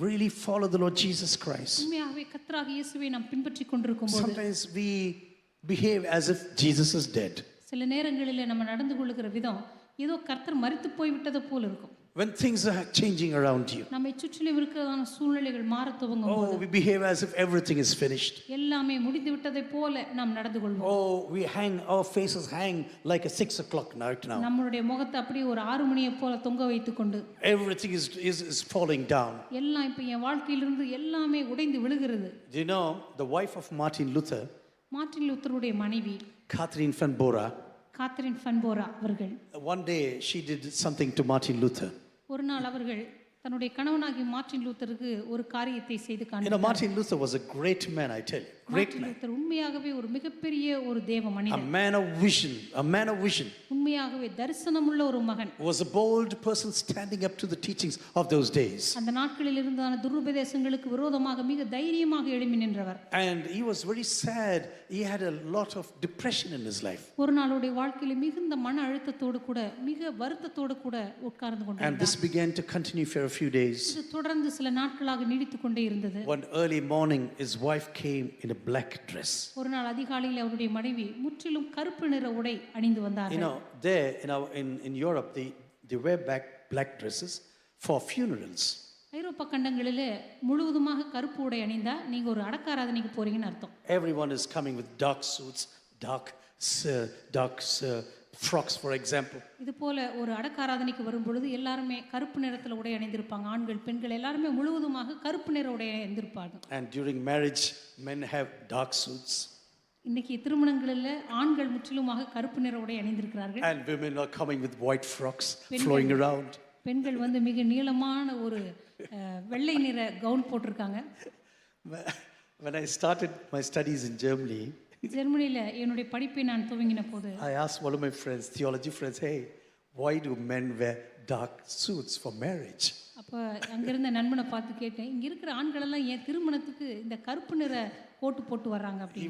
really follow the Lord Jesus Christ, உண்மையாகவே கர்த்தராகிய இயேசுவை நாம் பின்பற்றிக் கொண்டிருக்கும்போது sometimes we behave as if Jesus is dead. சில நேரங்களிலே நம்ம நடந்து கொள்ளுகிற விதம் ஏதோ கர்த்தர் மரித்து போய்விட்டது போல இருக்கும். When things are changing around you, நம்மை சுற்றிலும் இருக்கிறதான சூழ்நிலைகள் மாறத் துவங்கும் போது, we behave as if everything is finished. எல்லாமே முடிந்து விட்டதை போல நாம் நடந்து கொள்வோம். We hang, our faces hang like a 6 o'clock night now. நம்மளுடைய முகத்தை அப்படியே ஒரு 6 மணியை போல தொங்க வைத்துக் கொண்டு, Everything is falling down. எல்லாம் இப்ப என் வாழ்க்கையிலிருந்து எல்லாமே உடைந்து விழுகிறது. Do you know the wife of Martin Luther, Martin லூத்தருடைய மனைவி Catherine van Bora, Catherine van Bora அவர்கள், one day she did something to Martin Luther. ஒரு நாள் அவர்கள் தன்னுடைய கணவனாகிய மார்ட்டின் லூத்தருக்கு ஒரு காரியத்தை செய்து You know, காண்பித்தார். Martin Luther was a great man, I tell you. Great Martin man. Luther உண்மையாகவே ஒரு மிகப்பெரிய ஒரு தேவ A மனிதன், man of vision. A man of vision. உண்மையாகவே தரிசனமுள்ள ஒரு மகன். Was a bold person standing up to the teachings of those days. அந்த நாட்களில் இருந்ததான துருபதேசங்களுக்கு விரோதமாக மிக தைரியமாக எழும்பி நின்றவர். And he was very sad. He had a lot of depression in his life. ஒரு நாளுடைய வாழ்க்கையில மிகுந்த மன அழுத்தத்தோடு கூட மிக வருத்தத்தோடு கூட உட்கார்ந்து And கொண்டிருந்தார். this began to continue for a few days. இது தொடர்ந்து சில நாட்களாக நீடித்துக் கொண்டே இருந்தது. One early morning, his wife came in a black dress. ஒரு நாள் அதிகாலையில் அவருடைய மனைவி முற்றிலும் கருப்பு நிற உடை அணிந்து You வந்தார்கள். know, there in Europe, they wear black dresses for funerals. ஐரோப்பா கண்டங்களிலே முழுவதுமாக கருப்பு உடை அணிந்தா நீங்க ஒரு அடக்காராதனைக்கு போறீங்கன்னு அர்த்தம். Everyone is coming with dark suits, dark frocks, for example. இது போல ஒரு அடக்காராதனைக்கு வரும் பொழுது எல்லாருமே கருப்பு நிறத்துல உடை அணிந்திருப்பாங்க. ஆண்கள் பெண்கள் எல்லாருமே முழுவதுமாக கருப்பு நிற உடை அணிந்திருப்பாங்க. And during marriage, men have dark suits. இன்னைக்கு திருமணங்களில் ஆண்கள் முற்றிலுமாக கருப்பு நிற உடை அணிந்திருக்கிறார்கள். And women are coming with white frocks, flowing around. பெண்கள் வந்து மிக நீளமான ஒரு வெள்ளை நிற கவுன் போட்டிருக்காங்க. When I started my studies in Germany, ஜெர்மனியில் என்னுடைய படிப்பை நான் துவங்கின போது I asked one of my friends, theology friends, hey, why do men wear dark suits for marriage? அப்போ அங்கிருந்த நண்பனை பார்த்து கேட்டேன், இங்கே இருக்கிற ஆண்கள் எல்லாம் ஏன் திருமணத்துக்கு இந்த கருப்பு நிற கோட்டு போட்டு வர்றாங்க அப்படி.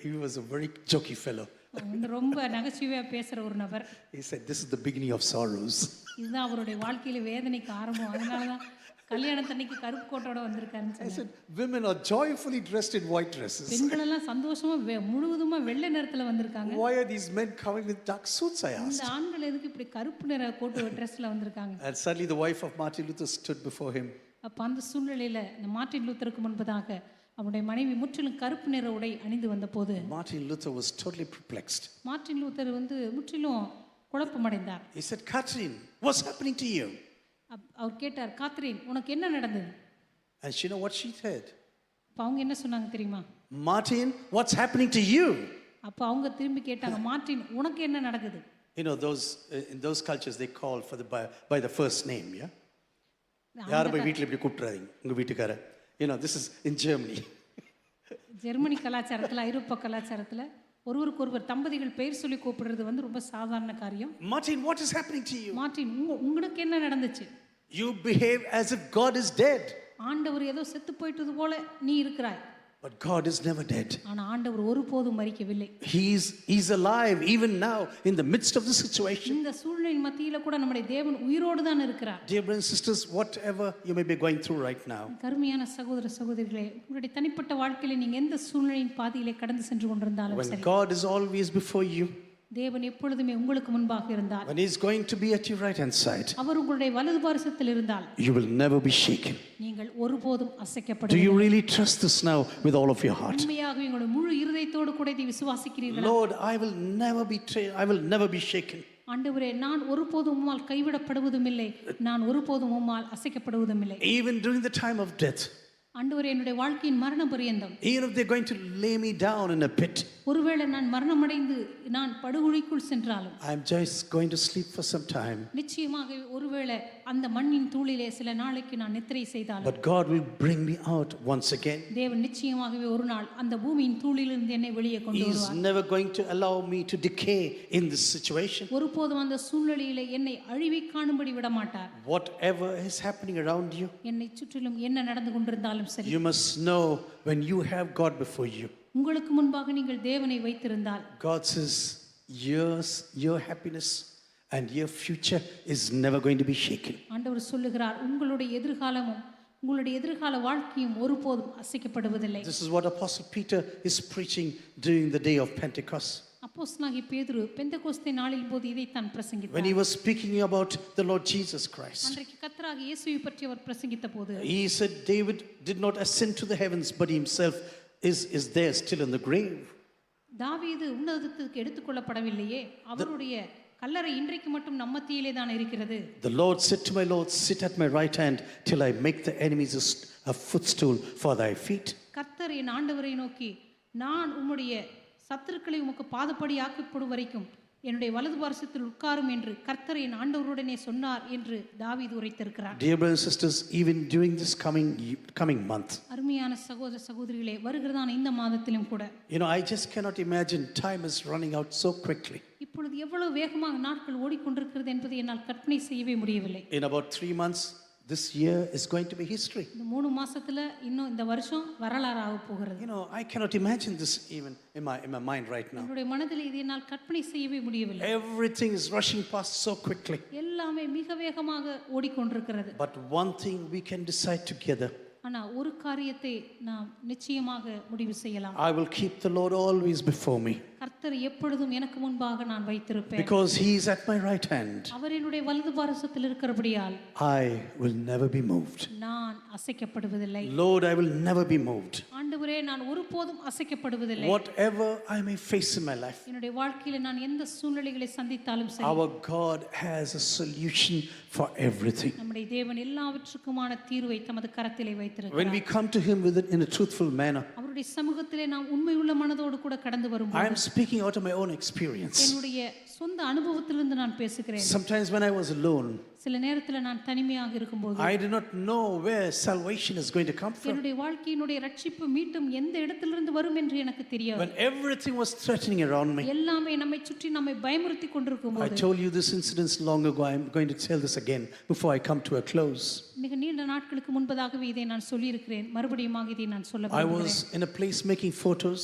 He was a very jokey fellow. வந்து ரொம்ப நகைச்சுவையாக பேசுகிற ஒரு நபர். He said, this is the beginning of sorrows. இதுதான் அவருடைய வாழ்க்கையில் வேதனைக்கு ஆரம்பம், அதனால தான் கல்யாணத்தன்னைக்கு கருப்பு கோட்டோட வந்திருக்காருன்னு I சொன்னேன். said, women are joyfully dressed in white dresses. பெண்கள் எல்லாம் சந்தோஷமா முழுவதுமா வெள்ளை நிறத்துல வந்திருக்காங்க. Why are these men coming with dark suits, I asked. இந்த ஆண்கள் எதுக்கு இப்படி கருப்பு நிற கோட்டு ட்ரெஸ்ல வந்திருக்காங்க? And suddenly the wife of Martin Luther stood before him. அப்ப அந்த சூழ்நிலையில இந்த மார்ட்டின் லூத்தருக்கு முன்பதாக அவருடைய மனைவி முற்றிலும் கருப்பு நிற உடை அணிந்து வந்த போது Martin Luther was totally perplexed. Martin Luther வந்து முற்றிலும் குழப்பமடைந்தார். He said, Catherine, what's happening to you? அவர் கேட்டார், காத்ரீன் உனக்கு என்ன நடந்தது? And you know what she said? அப்ப அவங்க என்ன சொன்னாங்க தெரியுமா? Martin, what's happening to you? அப்ப அவங்க திரும்பி கேட்டாங்க, மார்ட்டின் உனக்கு என்ன நடக்குது? You know, in those cultures they call by the first name, yeah? யாரும் போய் வீட்டில் இப்படி கூப்பிட்றாதீங்க உங்கள் வீட்டுக்கார. You know, this is in Germany. Germany கலாச்சாரத்தில், ஐரோப்பா கலாச்சாரத்தில் ஒருவருக்கு ஒருவர் தம்பதிகள் பெயர் சொல்லி கூப்பிடுறது வந்து ரொம்ப சாதாரண காரியம். Martin, what is happening to you? Martin உங்களுக்கு என்ன நடந்துச்சு? You behave as if God is dead. ஆண்டவர் ஏதோ செத்து போயிட்டது போல நீ இருக்கிறாய். But God is never dead. ஆனா ஆண்டவர் ஒருபோதும் மரிக்கவில்லை. He's alive even now in the midst of the situation. இந்த சூழ்நிலை மத்தியில கூட நம்முடைய தேவன் உயிரோடு தான் இருக்கிறார். Dear brothers and sisters, whatever you may be going through right now, கருமையான சகோதர சகோதரிகளே, உங்களுடைய தனிப்பட்ட வாழ்க்கையில நீங்க எந்த சூழ்நிலையின் பாதையிலே கடந்து சென்று கொண்டிருந்தாலும் when சரி, God is always before you, தேவன் எப்பொழுதுமே உங்களுக்கு முன்பாக இருந்தால், when He's going to be at your right hand side, அவர் உங்களுடைய வலது பாரசத்தில் இருந்தால், you will never be shaken. நீங்கள் ஒருபோதும் Do அசைக்கப்படுவதில்லை. you really trust this now with all of your heart? உண்மையாகவே உங்களுடைய முழு இருதயத்தோடு கூட இதை விசுவாசிக்கிறீர்களா? Lord, I will never be shaken. ஆண்டவரே, நான் ஒருபோதும் உம்மால் கைவிடப்படுவதும் இல்லை, நான் ஒருபோதும் உம்மால் அசைக்கப்படுவதும் இல்லை. Even during the time of death, ஆண்டவரே, என்னுடைய வாழ்க்கையின் மரண பரியந்தம், even if they're going to lay me down in a pit, ஒருவேளை நான் மரணமடைந்து நான் படுகுழிக்குள் சென்றாலும், I'm just going to sleep for some time. நிச்சயமாக ஒருவேளை அந்த மண்ணின் தூளிலே சில நாளைக்கு நான் நித்திரை செய்தாலும், But God will bring me out once again. தேவன் நிச்சயமாகவே ஒரு நாள் அந்த பூமியின் தூளிலிருந்து என்னை வெளியே கொண்டு He is வருவார். never going to allow me to decay in this situation. ஒருபோதும் அந்த சூழ்நிலையிலே என்னை அழிவை காணும்படி விட மாட்டார். Whatever is happening around you, என்னை சுற்றிலும் என்ன நடந்து கொண்டிருந்தாலும் சரி, you must know when you have God before you. உங்களுக்கு முன்பாக நீங்கள் தேவனை வைத்திருந்தால், God says, your happiness and your future is never going to be shaken. ஆண்டவர் சொல்லுகிறார், உங்களுடைய எதிர்காலமும் உங்களுடைய எதிர்கால வாழ்க்கையும் ஒருபோதும் அசைக்கப்படுவதில்லை. This is what Apostle Peter is preaching during the day of Pentecost. அப்போஸ்தலனாகிய பேதுரு பெந்தெகோஸ்தே நாளின் போது இதைத்தான் When பிரசங்கித்தார். he was speaking about the Lord Jesus Christ, அன்றைக்கு கர்த்தராகிய இயேசுவை பற்றி அவர் பிரசங்கித்த போது, he said David did not ascend to the heavens, but himself is there still in the grave. தாவீது உன்னதத்துக்கு எடுத்துக்கொள்ளப்படவில்லையே, அவருடைய கல்லறை இன்றைக்கு மட்டும் நம்ம மத்தியிலே தான் இருக்கிறது. The Lord said to my Lord, sit at my right hand till I make the enemies a footstool for thy feet. கர்த்தர் என் ஆண்டவரை நோக்கி, நான் உம்முடைய சத்துருக்களை உமக்கு பாதப்படி ஆக்கப்படும் வரைக்கும் என்னுடைய வலது பாரசத்தில் உட்காரும் என்று கர்த்தர் என் ஆண்டவருடனே சொன்னார் என்று தாவீது உரைத்திருக்கிறார். Dear brothers and sisters, even during this coming month, அருமையான சகோதர சகோதரிகளே, வருகிறதான இந்த மாதத்திலும் கூட, I just cannot imagine time is running out so quickly. இப்பொழுது எவ்வளவு வேகமாக நாட்கள் ஓடிக்கொண்டிருக்கிறது என்பதை என்னால் கற்பனை செய்யவே முடியவில்லை. In about 3 months, this year is going to be history. இந்த 3 மாசத்துல இன்னும் இந்த வருஷம் வரலாறு ஆக போகிறது. I cannot imagine this even in my mind right now. என்னுடைய மனதில் இதை என்னால் கற்பனை செய்யவே முடியவில்லை. Everything is rushing past so quickly. எல்லாமே மிக வேகமாக ஓடிக்கொண்டிருக்கிறது. But one thing we can decide together. ஆனா ஒரு காரியத்தை நாம் நிச்சயமாக முடிவு செய்யலாம். I will keep the Lord always before me. கர்த்தர் எப்பொழுதும் எனக்கு முன்பாக நான் வைத்திருப்பேன். Because he is at my right hand. அவர் என்னுடைய வலது பாரசத்தில் இருக்கிறபடியால் I will never be moved. நான் அசைக்கப்படுவதில்லை. Lord, I will never be moved. ஆண்டவரே, நான் ஒருபோதும் அசைக்கப்படுவதில்லை. Whatever I may face in my life, என்னுடைய வாழ்க்கையில நான் எந்த சூழ்நிலைகளை சந்தித்தாலும் சரி, our God has a solution for everything. நம்முடைய தேவன் எல்லாவற்றுக்குமான தீர்வை தமது கரத்திலே வைத்திருக்கிறார். When we come to him in a truthful manner, அவருடைய சமூகத்திலே நாம் உண்மையுள்ள மனதோடு கூட கடந்து I வரும்போது, am speaking out of my own experience. என்னுடைய சொந்த அனுபவத்திலிருந்து நான் பேசுகிறேன். Sometimes when I was alone, சில நேரத்துல நான் தனிமையாக இருக்கும்போது, I did not know where salvation is going to come from. என்னுடைய வாழ்க்கையினுடைய ரட்சிப்பு மீட்டும் எந்த இடத்திலிருந்து வரும் என்று எனக்கு தெரியாது. When everything was threatening around me, எல்லாமே நம்மை சுற்றி நம்மை பயமுறுத்தி கொண்டிருக்கும் I போது, told you this incident long ago. I am going to tell this again before I come to a close. மிக நீண்ட நாட்களுக்கு முன்பதாகவே இதை நான் சொல்லியிருக்கிறேன். மறுபடியும் இதை நான் சொல்ல I விரும்புகிறேன். was in a place making photos.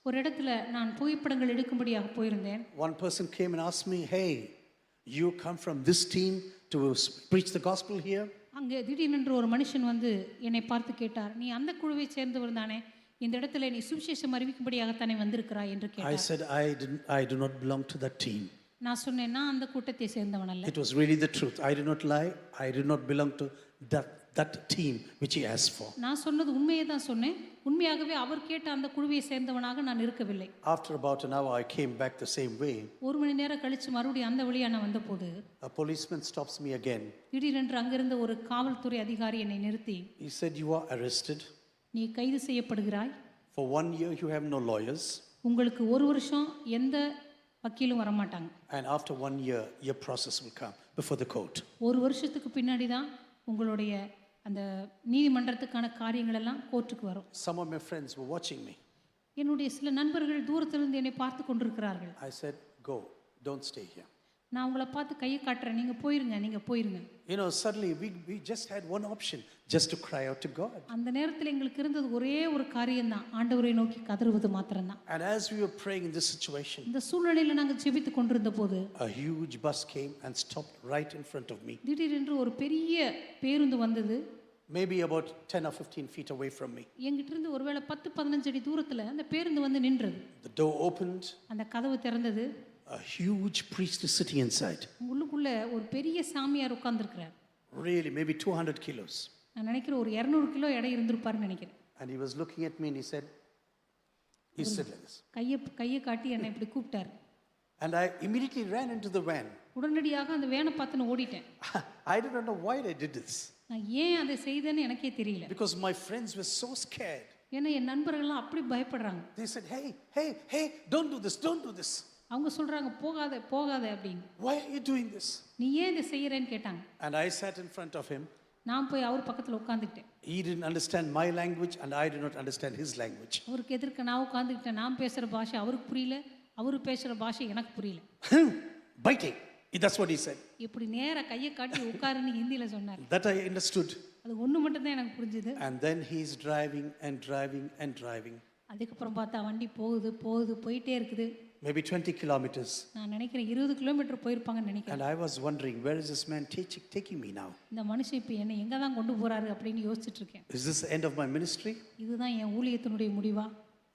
ஒரு இடத்துல நான் புகைப்படங்கள் எடுக்கும்படியாக போயிருந்தேன். One person came and asked me, hey, you come from this team to preach the gospel here? அங்கே திடீரென்று ஒரு மனுஷன் வந்து என்னை பார்த்து கேட்டார், நீ அந்த குழுவை சேர்ந்தவர் தானே, இந்த இடத்துல நீ சுவிசேஷம் அறிவிக்கும்படியாகத்தானே வந்திருக்கிறாய் என்று I கேட்டார். said, I do not belong to that team. நான் சொன்னேன், நான் அந்த கூட்டத்தை சேர்ந்தவன் அல்ல. It was really the truth. I did not lie. I did not belong to that team which he asked for. நான் சொன்னது உண்மையை தான் சொன்னேன். உண்மையாகவே அவர் கேட்ட அந்த குழுவை சேர்ந்தவனாக நான் இருக்கவில்லை. After about an hour, I came back the same way. ஒரு மணி நேரம் கழிச்சு மறுபடியும் அந்த வழியா நான் வந்தபோது, A policeman stops me again. திடீரென்று அங்கிருந்த ஒரு காவல்துறை அதிகாரி என்னை நிறுத்தி, He said, you are arrested. நீ கைது செய்யப்படுகிறாய். For 1 year, you have no lawyers. உங்களுக்கு ஒரு வருஷம் எந்த வக்கீலும் வரமாட்டாங்க. And after 1 year, your process will come before the court. ஒரு வருஷத்துக்கு பின்னாடி தான் உங்களுடைய அந்த நீதிமன்றத்துக்கான காரியங்கள் எல்லாம் கோர்ட்டுக்கு வரும். Some of my friends were watching me. என்னுடைய சில நண்பர்கள் தூரத்திலிருந்து என்னை பார்த்து கொண்டிருக்கிறார்கள். I said, go, don't stay here. நான் உங்களை பார்த்து கையை காட்டுறேன், நீங்க போயிருங்க. Suddenly we just had one option, just to cry out to God. அந்த நேரத்தில் எங்களுக்கு இருந்தது ஒரே ஒரு காரியம் தான், ஆண்டவரை நோக்கி கதறுவது மாத்திரம்தான். And as we were praying in this situation, இந்த சூழ்நிலையில நாங்கள் ஜெபித்து கொண்டிருந்த போது, a huge bus came and stopped right in front of me. திடீரென்று ஒரு பெரிய பேருந்து வந்தது. Maybe about 10 or 15 feet away from me. எங்கிட்ட இருந்து ஒருவேளை 10-15 அடி தூரத்துல அந்த பேருந்து வந்து நின்றது. The door opened. அந்த கதவு திறந்தது. a huge priest is sitting inside. உள்ளுக்குள்ள ஒரு பெரிய சாமியார் உட்கார்ந்திருக்கிறார். Really, maybe 200 kilos. நான் நினைக்கிறேன் ஒரு 200 கிலோ எடை இருந்திருப்பாருன்னு நினைக்கிறேன். And he was looking at me and he said like this. கையை காட்டி என்னை இப்படி கூப்பிட்டார். And I immediately ran into the van. உடனடியாக அந்த வேனை பார்த்து நான் ஓடிட்டேன். I didn't know why I did this. நான் ஏன் அதை செய்தேன்னு எனக்கே தெரியல. Because my friends were so scared. ஏன்னா என் நண்பர்கள்லாம் அப்படி பயப்படுறாங்க. They said, hey, don't do this. அவங்க சொல்றாங்க போகாத அப்படின்னு. Why are you doing this? நீ ஏன் இதை செய்யறேன்னு கேட்டாங்க. And I sat in front of him. நான் போய் அவர் பக்கத்துல உட்கார்ந்துட்டேன். He didn't understand my language and I did not understand his language. அவருக்கு எதிர்க்க நான் உட்கார்ந்துட்டேன். நான் பேசுற பாஷை அவருக்கு புரியல, அவரு பேசுற பாஷை எனக்கு புரியல. Biting. That's what he said. இப்படி நேரா கையை காட்டி உட்காருன்னு ஹிந்தில சொன்னார். That I understood. அது ஒண்ணு மட்டும் தான் எனக்கு புரிஞ்சது. And then he's driving. அதுக்கப்புறம் பார்த்தா வண்டி போகுது போயிட்டே இருக்குது. Maybe 20 kilometers. நான் நினைக்கிறேன் 20 கிலோமீட்டர் போயிருப்பாங்கன்னு நினைக்கிறேன். And I was wondering, where is this man taking me now? இந்த மனுஷன் இப்போ என்ன எங்க தான் கொண்டு போறாரு அப்படின்னு யோசிச்சிட்டு இருக்கேன். Is this the end of my ministry? இதுதான் என் ஊழியத்தினுடைய முடிவா?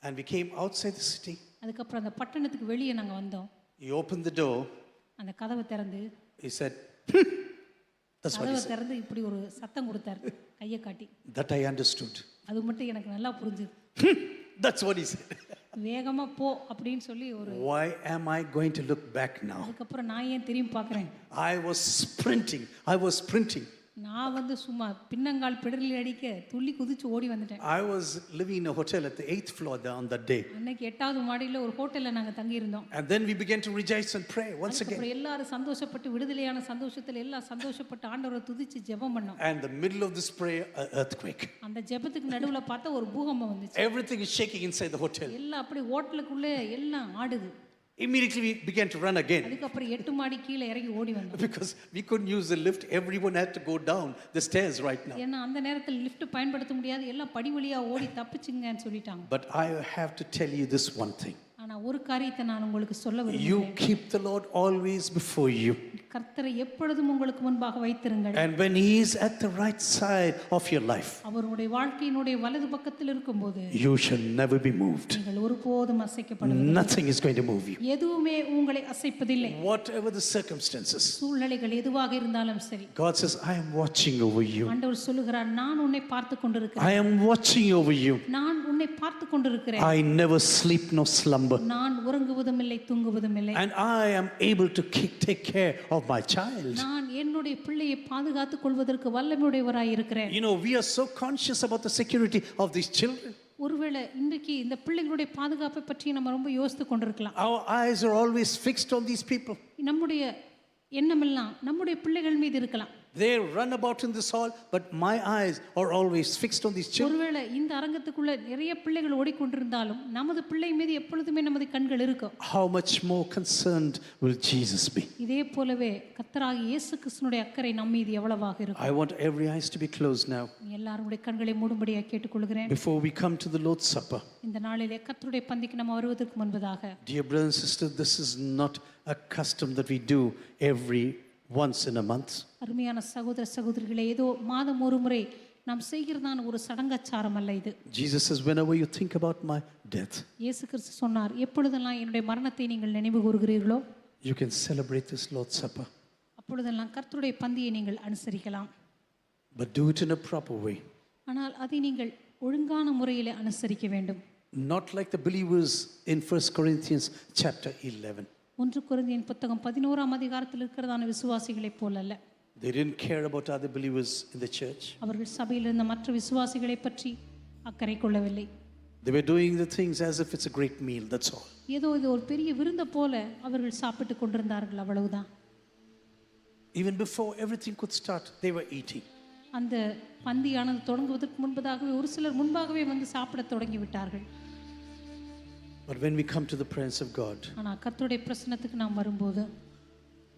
And we came outside the city. அதுக்கப்புறம் அந்த பட்டணத்துக்கு வெளியே நாங்க வந்தோம். He opened the door. அந்த கதவை திறந்து He said, that's what he கதவை said. திறந்து இப்படி ஒரு சத்தம் கொடுத்தார் கையை காட்டி. That I understood. அது மட்டும் எனக்கு நல்லா புரிஞ்சுது. That's what he said. வேகமா போ அப்படின்னு சொல்லி ஒரு Why am I going to look back now? அதுக்கப்புறம் நான் ஏன் திரும்பி பார்க்கறேன்? I was sprinting. நான் வந்து சும்மா பின்னங்கால் பிடரில் அடிக்க துள்ளி குதிச்சு ஓடி வந்துட்டேன். I was living in a hotel at the 8th floor there on that day. அன்னைக்கு 8வது மாடியில ஒரு ஹோட்டல்ல நாங்க தங்கி இருந்தோம். And then we began to rejoice and pray once again. அப்புறம் எல்லாரும் சந்தோஷப்பட்டு விடுதலையான சந்தோஷத்துல எல்லாம் சந்தோஷப்பட்டு ஆண்டவரை துதிச்சு ஜெபம் பண்ணோம். And the middle of this prayer, an earthquake. அந்த ஜெபத்துக்கு நடுவுல பார்த்தா ஒரு பூகம்பம் வந்துச்சு. Everything is shaking inside the hotel. எல்லாம் அப்படியே ஹோட்டலுக்குள்ள எல்லாம் ஆடுது. Immediately we began to run again. அதுக்கப்புறம் 8 மாடி கீழ இறங்கி ஓடி வந்தோம். Because we couldn't use the lift, everyone had to go down the stairs right now. ஏன்னா அந்த நேரத்துல லிஃப்ட் பயன்படுத்த முடியாது, எல்லாம் படி வழியா ஓடி தப்பிச்சுங்கன்னு சொல்லிட்டாங்க. But I have to tell you this one thing. ஆனா ஒரு காரியத்தை நான் உங்களுக்கு சொல்ல விரும்புகிறேன். You keep the Lord always before you. கர்த்தரை எப்பொழுதும் உங்களுக்கு முன்பாக வைத்திருங்கள். And when he is at the right side of your life, அவருடைய வாழ்க்கையினுடைய வலது பக்கத்தில் இருக்கும்போது you shall never be moved. நீங்கள் ஒருபோதும் அசைக்கப்படுவதில்லை. Nothing is going to move you. எதுவுமே உங்களை அசைப்பதில்லை. Whatever the circumstances, சூழ்நிலைகள் எதுவாக இருந்தாலும் சரி. God says, I am watching over you. ஆண்டவர் சொல்லுகிறார், நான் உன்னை பார்த்து கொண்டிருக்கிறேன். I am watching over you. நான் உன்னை பார்த்து கொண்டிருக்கிறேன். I never sleep nor slumber. நான் உறங்குவதும் இல்லை தூங்குவதும் இல்லை. And I am able to take care of my child. நான் என்னுடைய பிள்ளையை பாதுகாத்துக் கொள்வதற்கு வல்லமையுடையவராய் இருக்கிறேன். You know, we are so conscious about the security of these children. ஒருவேளை இன்றைக்கு இந்த பிள்ளைகளுடைய பாதுகாப்பை பற்றி நம்ம ரொம்ப யோசித்து கொண்டிருக்கலாம். Our eyes are always fixed on these people. நம்முடைய எண்ணமெல்லாம் நம்முடைய பிள்ளைகள் மீது இருக்கலாம். They run about in this hall, but my eyes are always fixed on these children. ஒருவேளை இந்த அரங்கத்துக்குள்ள நிறைய பிள்ளைகள் ஓடிக்கொண்டிருந்தாலும் நமது பிள்ளை மீது எப்பொழுதுமே நமது கண்கள் இருக்கும். How much more concerned will Jesus be? இதே போலவே கர்த்தராகிய இயேசு கிறிஸ்துவினுடைய அக்கறை நம் மீது எவ்வளவாக இருக்கும். I want every eyes to be closed now. எல்லாருடைய கண்களை மூடும்படியாக கேட்டுக்கொள்கிறேன். Before we come to the Lord's Supper, இந்த நாளிலே கர்த்தருடைய பந்திக்கு நம்ம வருவதற்கு முன்பதாக, dear brothers and sisters, this is not a custom that we do once in a month. அருமையான சகோதர சகோதரிகளே, ஏதோ மாதம் ஒரு முறை நாம் செய்கிறதான ஒரு சடங்காச்சாரம் அல்ல இது. Jesus says, whenever you think about my death, இயேசு கிறிஸ்து சொன்னார், எப்பொழுதெல்லாம் என்னுடைய மரணத்தை நீங்கள் நினைவு கூறுகிறீர்களோ you can celebrate this Lord's Supper. அப்பொழுதெல்லாம் கர்த்தருடைய பந்தியை நீங்கள் அனுசரிக்கலாம். But do it in a proper way. ஆனால் அதை நீங்கள் ஒழுங்கான முறையில் அனுசரிக்க வேண்டும். Not like the believers in 1 Corinthians chapter 11. 1 கொரிந்தியர் புத்தகம் 11ஆம் அதிகாரத்தில் இருக்கிறதான விசுவாசிகளைப் போல அல்ல. They didn't care about other believers in the church. அவர்கள் சபையில் இருந்த மற்ற விசுவாசிகளை பற்றி அக்கறை கொள்ளவில்லை. They were doing the things as if it's a great meal, that's all. ஏதோ இது ஒரு பெரிய விருந்த போல அவர்கள் சாப்பிட்டு கொண்டிருந்தார்கள், அவ்வளவுதான். Even before everything could start, they were eating. அந்த பந்தியானது தொடங்குவதற்கு முன்பதாகவே ஒரு சிலர் முன்பாகவே வந்து சாப்பிட தொடங்கி விட்டார்கள். But when we come to the presence of God, ஆனால் கர்த்தருடைய பிரசன்னத்துக்கு நாம் வரும்போது,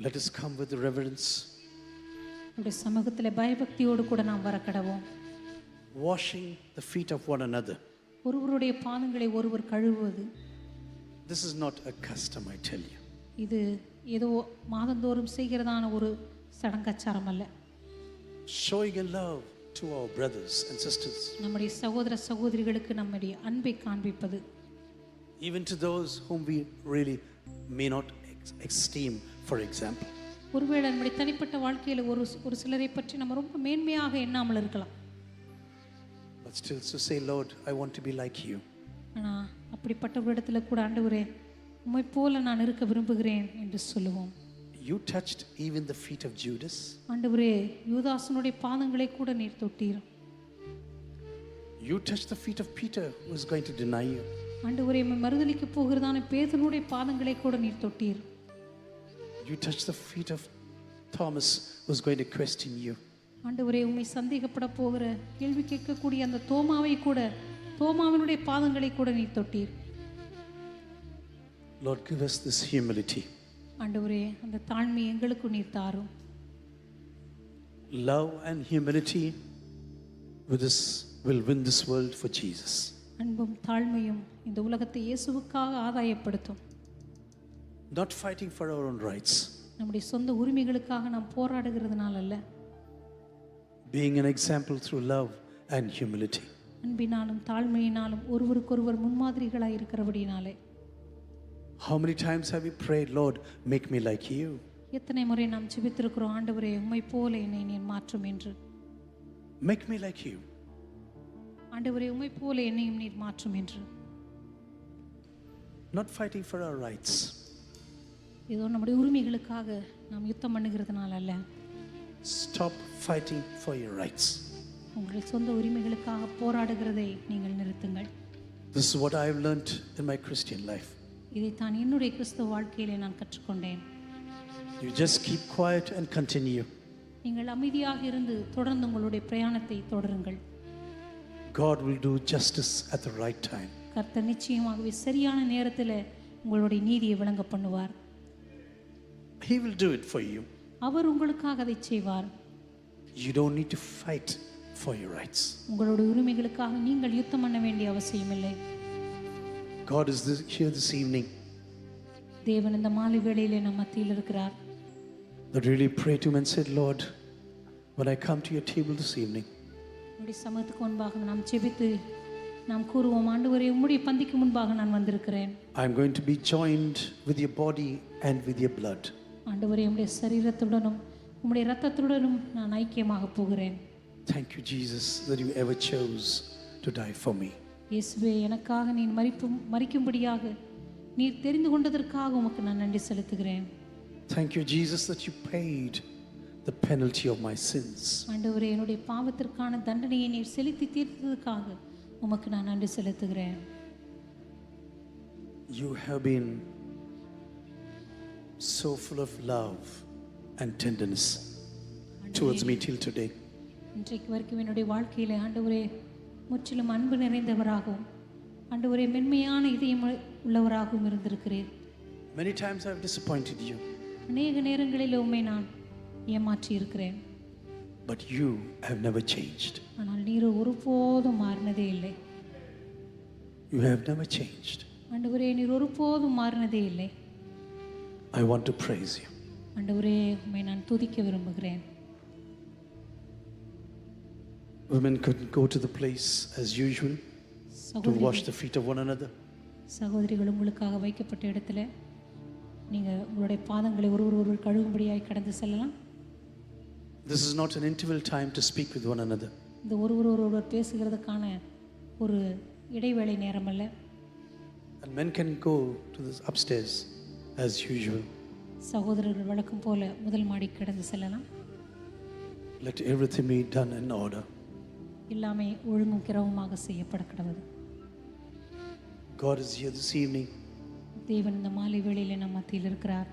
let us come with reverence. அவருடைய சமூகத்தில் பயபக்தியோடு கூட நாம் வரக்கடவோம். Washing the feet of one another. ஒருவருடைய பாதங்களை ஒருவர் கழுவுவது. This is not a custom, I tell you. இது ஏதோ மாதந்தோறும் செய்கிறதான ஒரு சடங்காச்சாரம் அல்ல. Showing a love to our brothers and sisters. நம்முடைய சகோதர சகோதரிகளுக்கு நம்முடைய அன்பை காண்பிப்பது. Even to those whom we really may not esteem, for example. ஒருவேளை நம்முடைய தனிப்பட்ட வாழ்க்கையில் ஒரு சிலரை பற்றி நம்ம ரொம்ப மேன்மையாக எண்ணாமல் இருக்கலாம். But still to say, Lord, I want to be like you. ஆனால் அப்படிப்பட்ட ஒரு இடத்துல கூட ஆண்டவரே உம்மை போல நான் இருக்க விரும்புகிறேன் என்று சொல்லுவோம். You touched even the feet of Judas. ஆண்டவரே யூதாசனுடைய பாதங்களை கூட நீர் தொட்டீர். You touched the feet of Peter, who was going to deny you. ஆண்டவரே உம்மை மறுதலிக்க போகிறதான பேதுருவுடைய பாதங்களை கூட நீர் தொட்டீர். You touched the feet of Thomas, who was going to question you. ஆண்டவரே உம்மை சந்தேகப்பட போகிற கேள்வி கேட்கக்கூடிய அந்த தோமாவினுடைய பாதங்களை கூட நீர் தொட்டீர். Lord, give us this humility. ஆண்டவரே அந்த தாழ்மை எங்களுக்கு நீர் தாரும். Love and humility with this will win this world for Jesus. அன்பும் தாழ்மையும் இந்த உலகத்தை இயேசுவுக்காக ஆதாயப்படுத்தும். Not fighting for our own rights. நம்முடைய சொந்த உரிமைகளுக்காக நாம் போராடுகிறதுனால அல்ல. Being an example through love and humility. அன்பினாலும் தாழ்மையினாலும் ஒருவருக்கொருவர் முன்மாதிரிகளாய் இருக்கிறபடினாலே. How many times have we prayed, Lord, make me like you? எத்தனை முறை நாம் ஜெபித்திருக்கிறோம், ஆண்டவரே உம்மை போல என்னை நீர் மாற்றும் என்று. Make me like you. ஆண்டவரே உம்மை போல என்னையும் நீர் மாற்றும் என்று. Not fighting for our rights. ஏதோ நம்முடைய உரிமைகளுக்காக நாம் யுத்தம் பண்ணுகிறதுனால அல்ல. Stop fighting for your rights. உங்கள் சொந்த உரிமைகளுக்காக போராடுகிறதை நீங்கள் நிறுத்துங்கள். This is what I have learned in my Christian life. இதைத்தான் என்னுடைய கிறிஸ்தவ வாழ்க்கையிலே நான் கற்றுக்கொண்டேன். You just keep quiet and continue. நீங்கள் அமைதியாக இருந்து தொடர்ந்து உங்களுடைய பிரயாணத்தை தொடருங்கள். God will do justice at the right time. கர்த்தர் நிச்சயமாகவே சரியான நேரத்தில் உங்களுடைய நீதியை விளங்க பண்ணுவார். He will do it for you. அவர் உங்களுக்காக அதை செய்வார். You don't need to fight for your rights. உங்களுடைய உரிமைகளுக்காக நீங்கள் யுத்தம் பண்ண வேண்டிய அவசியம் இல்லை. God is here this evening. தேவன் இந்த மாலை வேளையிலே நம் மத்தியில் இருக்கிறார். That really pray to him and said, Lord, when I come to your table this evening, உம்முடைய சமூகத்துக்கு முன்பாக நாம் ஜெபித்து நாம் கூறுவோம், ஆண்டவரே உம்முடைய பந்திக்கு முன்பாக நான் வந்திருக்கிறேன். I'm going to be joined with your body and with your blood. ஆண்டவரே உம்முடைய சரீரத்துடனும் உம்முடைய இரத்தத்துடனும் நான் ஐக்கியமாக போகிறேன். Thank you, Jesus, that you ever chose to die for me. இயேசுவே, எனக்காக நீர் மரிக்கும்படியாக நீர் தெரிந்து கொண்டதற்காக உமக்கு நான் நன்றி செலுத்துகிறேன். Thank you, Jesus, that you paid the penalty of my sins. ஆண்டவரே, என்னுடைய பாவத்திற்கான தண்டனையை நீர் செலுத்தி தீர்த்ததற்காக உமக்கு நான் நன்றி செலுத்துகிறேன். You have been so full of love and tenderness towards me till today. இன்றைக்கு வரைக்கும் என்னுடைய வாழ்க்கையிலே ஆண்டவரே முற்றிலும் அன்பு நிறைந்தவராகவும் ஆண்டவரே மென்மையான இதயம் உள்ளவராகவும் இருந்திருக்கிறீர். Many times I have disappointed you. அநேக நேரங்களில் உம்மை நான் ஏமாற்றி இருக்கிறேன். But you have never changed. ஆனால் நீர் ஒருபோதும் மாறினதே இல்லை. You have never changed. ஆண்டவரே, நீர் ஒருபோதும் மாறினதே இல்லை. I want to praise you. ஆண்டவரே, உம்மை நான் துதிக்க விரும்புகிறேன். Women couldn't go to the place as usual to wash the feet of one another. சகோதரிகள் உங்களுக்காக வைக்கப்பட்ட இடத்துல நீங்கள் உங்களுடைய பாதங்களை ஒருவர் கழுகும்படியாய் கடந்து செல்லலாம். This is not an interval time to speak with one another. இந்த ஒருவர் பேசுகிறதுக்கான ஒரு இடைவேளை நேரம் அல்ல. And men can go to this upstairs as usual. சகோதரர்கள் வழக்கம் போல முதல் மாடி கடந்து செல்லலாம். Let everything be done in order. எல்லாமே ஒழுங்கும் கிரமமாக செய்யப்பட கடவுது. God is here this evening. தேவன் இந்த மாலை வேளையிலே நம் மத்தியில் இருக்கிறார்.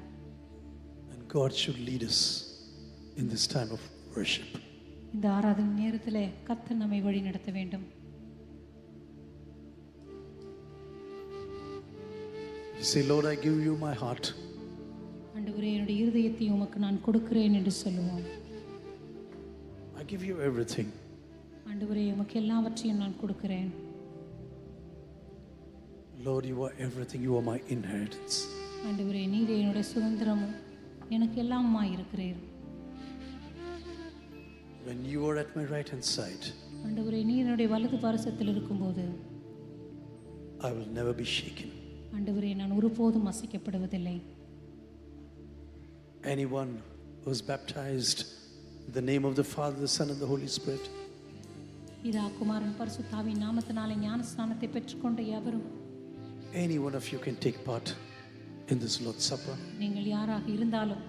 And God should lead us in this time of worship. இந்த ஆராதனை நேரத்தில் கர்த்தர் நம்மை வழி நடத்த வேண்டும். You say, Lord, I give you my heart. ஆண்டவரே, என்னுடைய இருதயத்தை உமக்கு நான் கொடுக்கிறேன் என்று சொல்லுவோம். I give you everything. ஆண்டவரே, உமக்கு எல்லாவற்றையும் நான் கொடுக்கிறேன். Lord, you are everything. You are my inheritance. ஆண்டவரே, நீரே என்னுடைய சுதந்திரமும் எனக்கு எல்லாமாய் இருக்கிறீர். When you are at my right hand side, ஆண்டவரே, நீர் என்னுடைய வலது பாரசத்தில் இருக்கும்போது I will never be shaken. ஆண்டவரே, நான் ஒருபோதும் அசைக்கப்படுவதில்லை. Anyone who is baptized in the name of the Father, the Son, and the Holy Spirit. பிதா குமாரன் பரிசுத்தாவின் நாமத்தினாலே ஞானஸ்நானத்தை பெற்றுக்கொண்ட எவரும், Any one of you can take part in this Lord's Supper. நீங்கள் யாராக இருந்தாலும்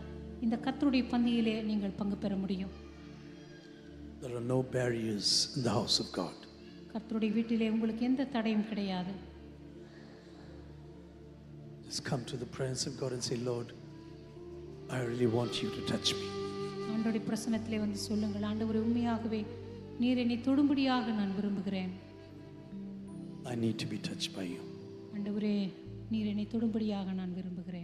இந்த கர்த்தருடைய பந்தியிலே நீங்கள் பங்கு பெற முடியும். There are no barriers in the house of God. கர்த்தருடைய வீட்டிலே உங்களுக்கு எந்த தடையும் கிடையாது. Just come to the presence of God and say, Lord, I really want you to touch me. ஆண்டவருடைய பிரசன்னத்திலே வந்து சொல்லுங்கள், ஆண்டவரே உண்மையாகவே நீர் என்னை தொடும்படியாக நான் விரும்புகிறேன். I need to be touched by you. ஆண்டவரே நீர் என்னை தொடும்படியாக நான் விரும்புகிறேன்.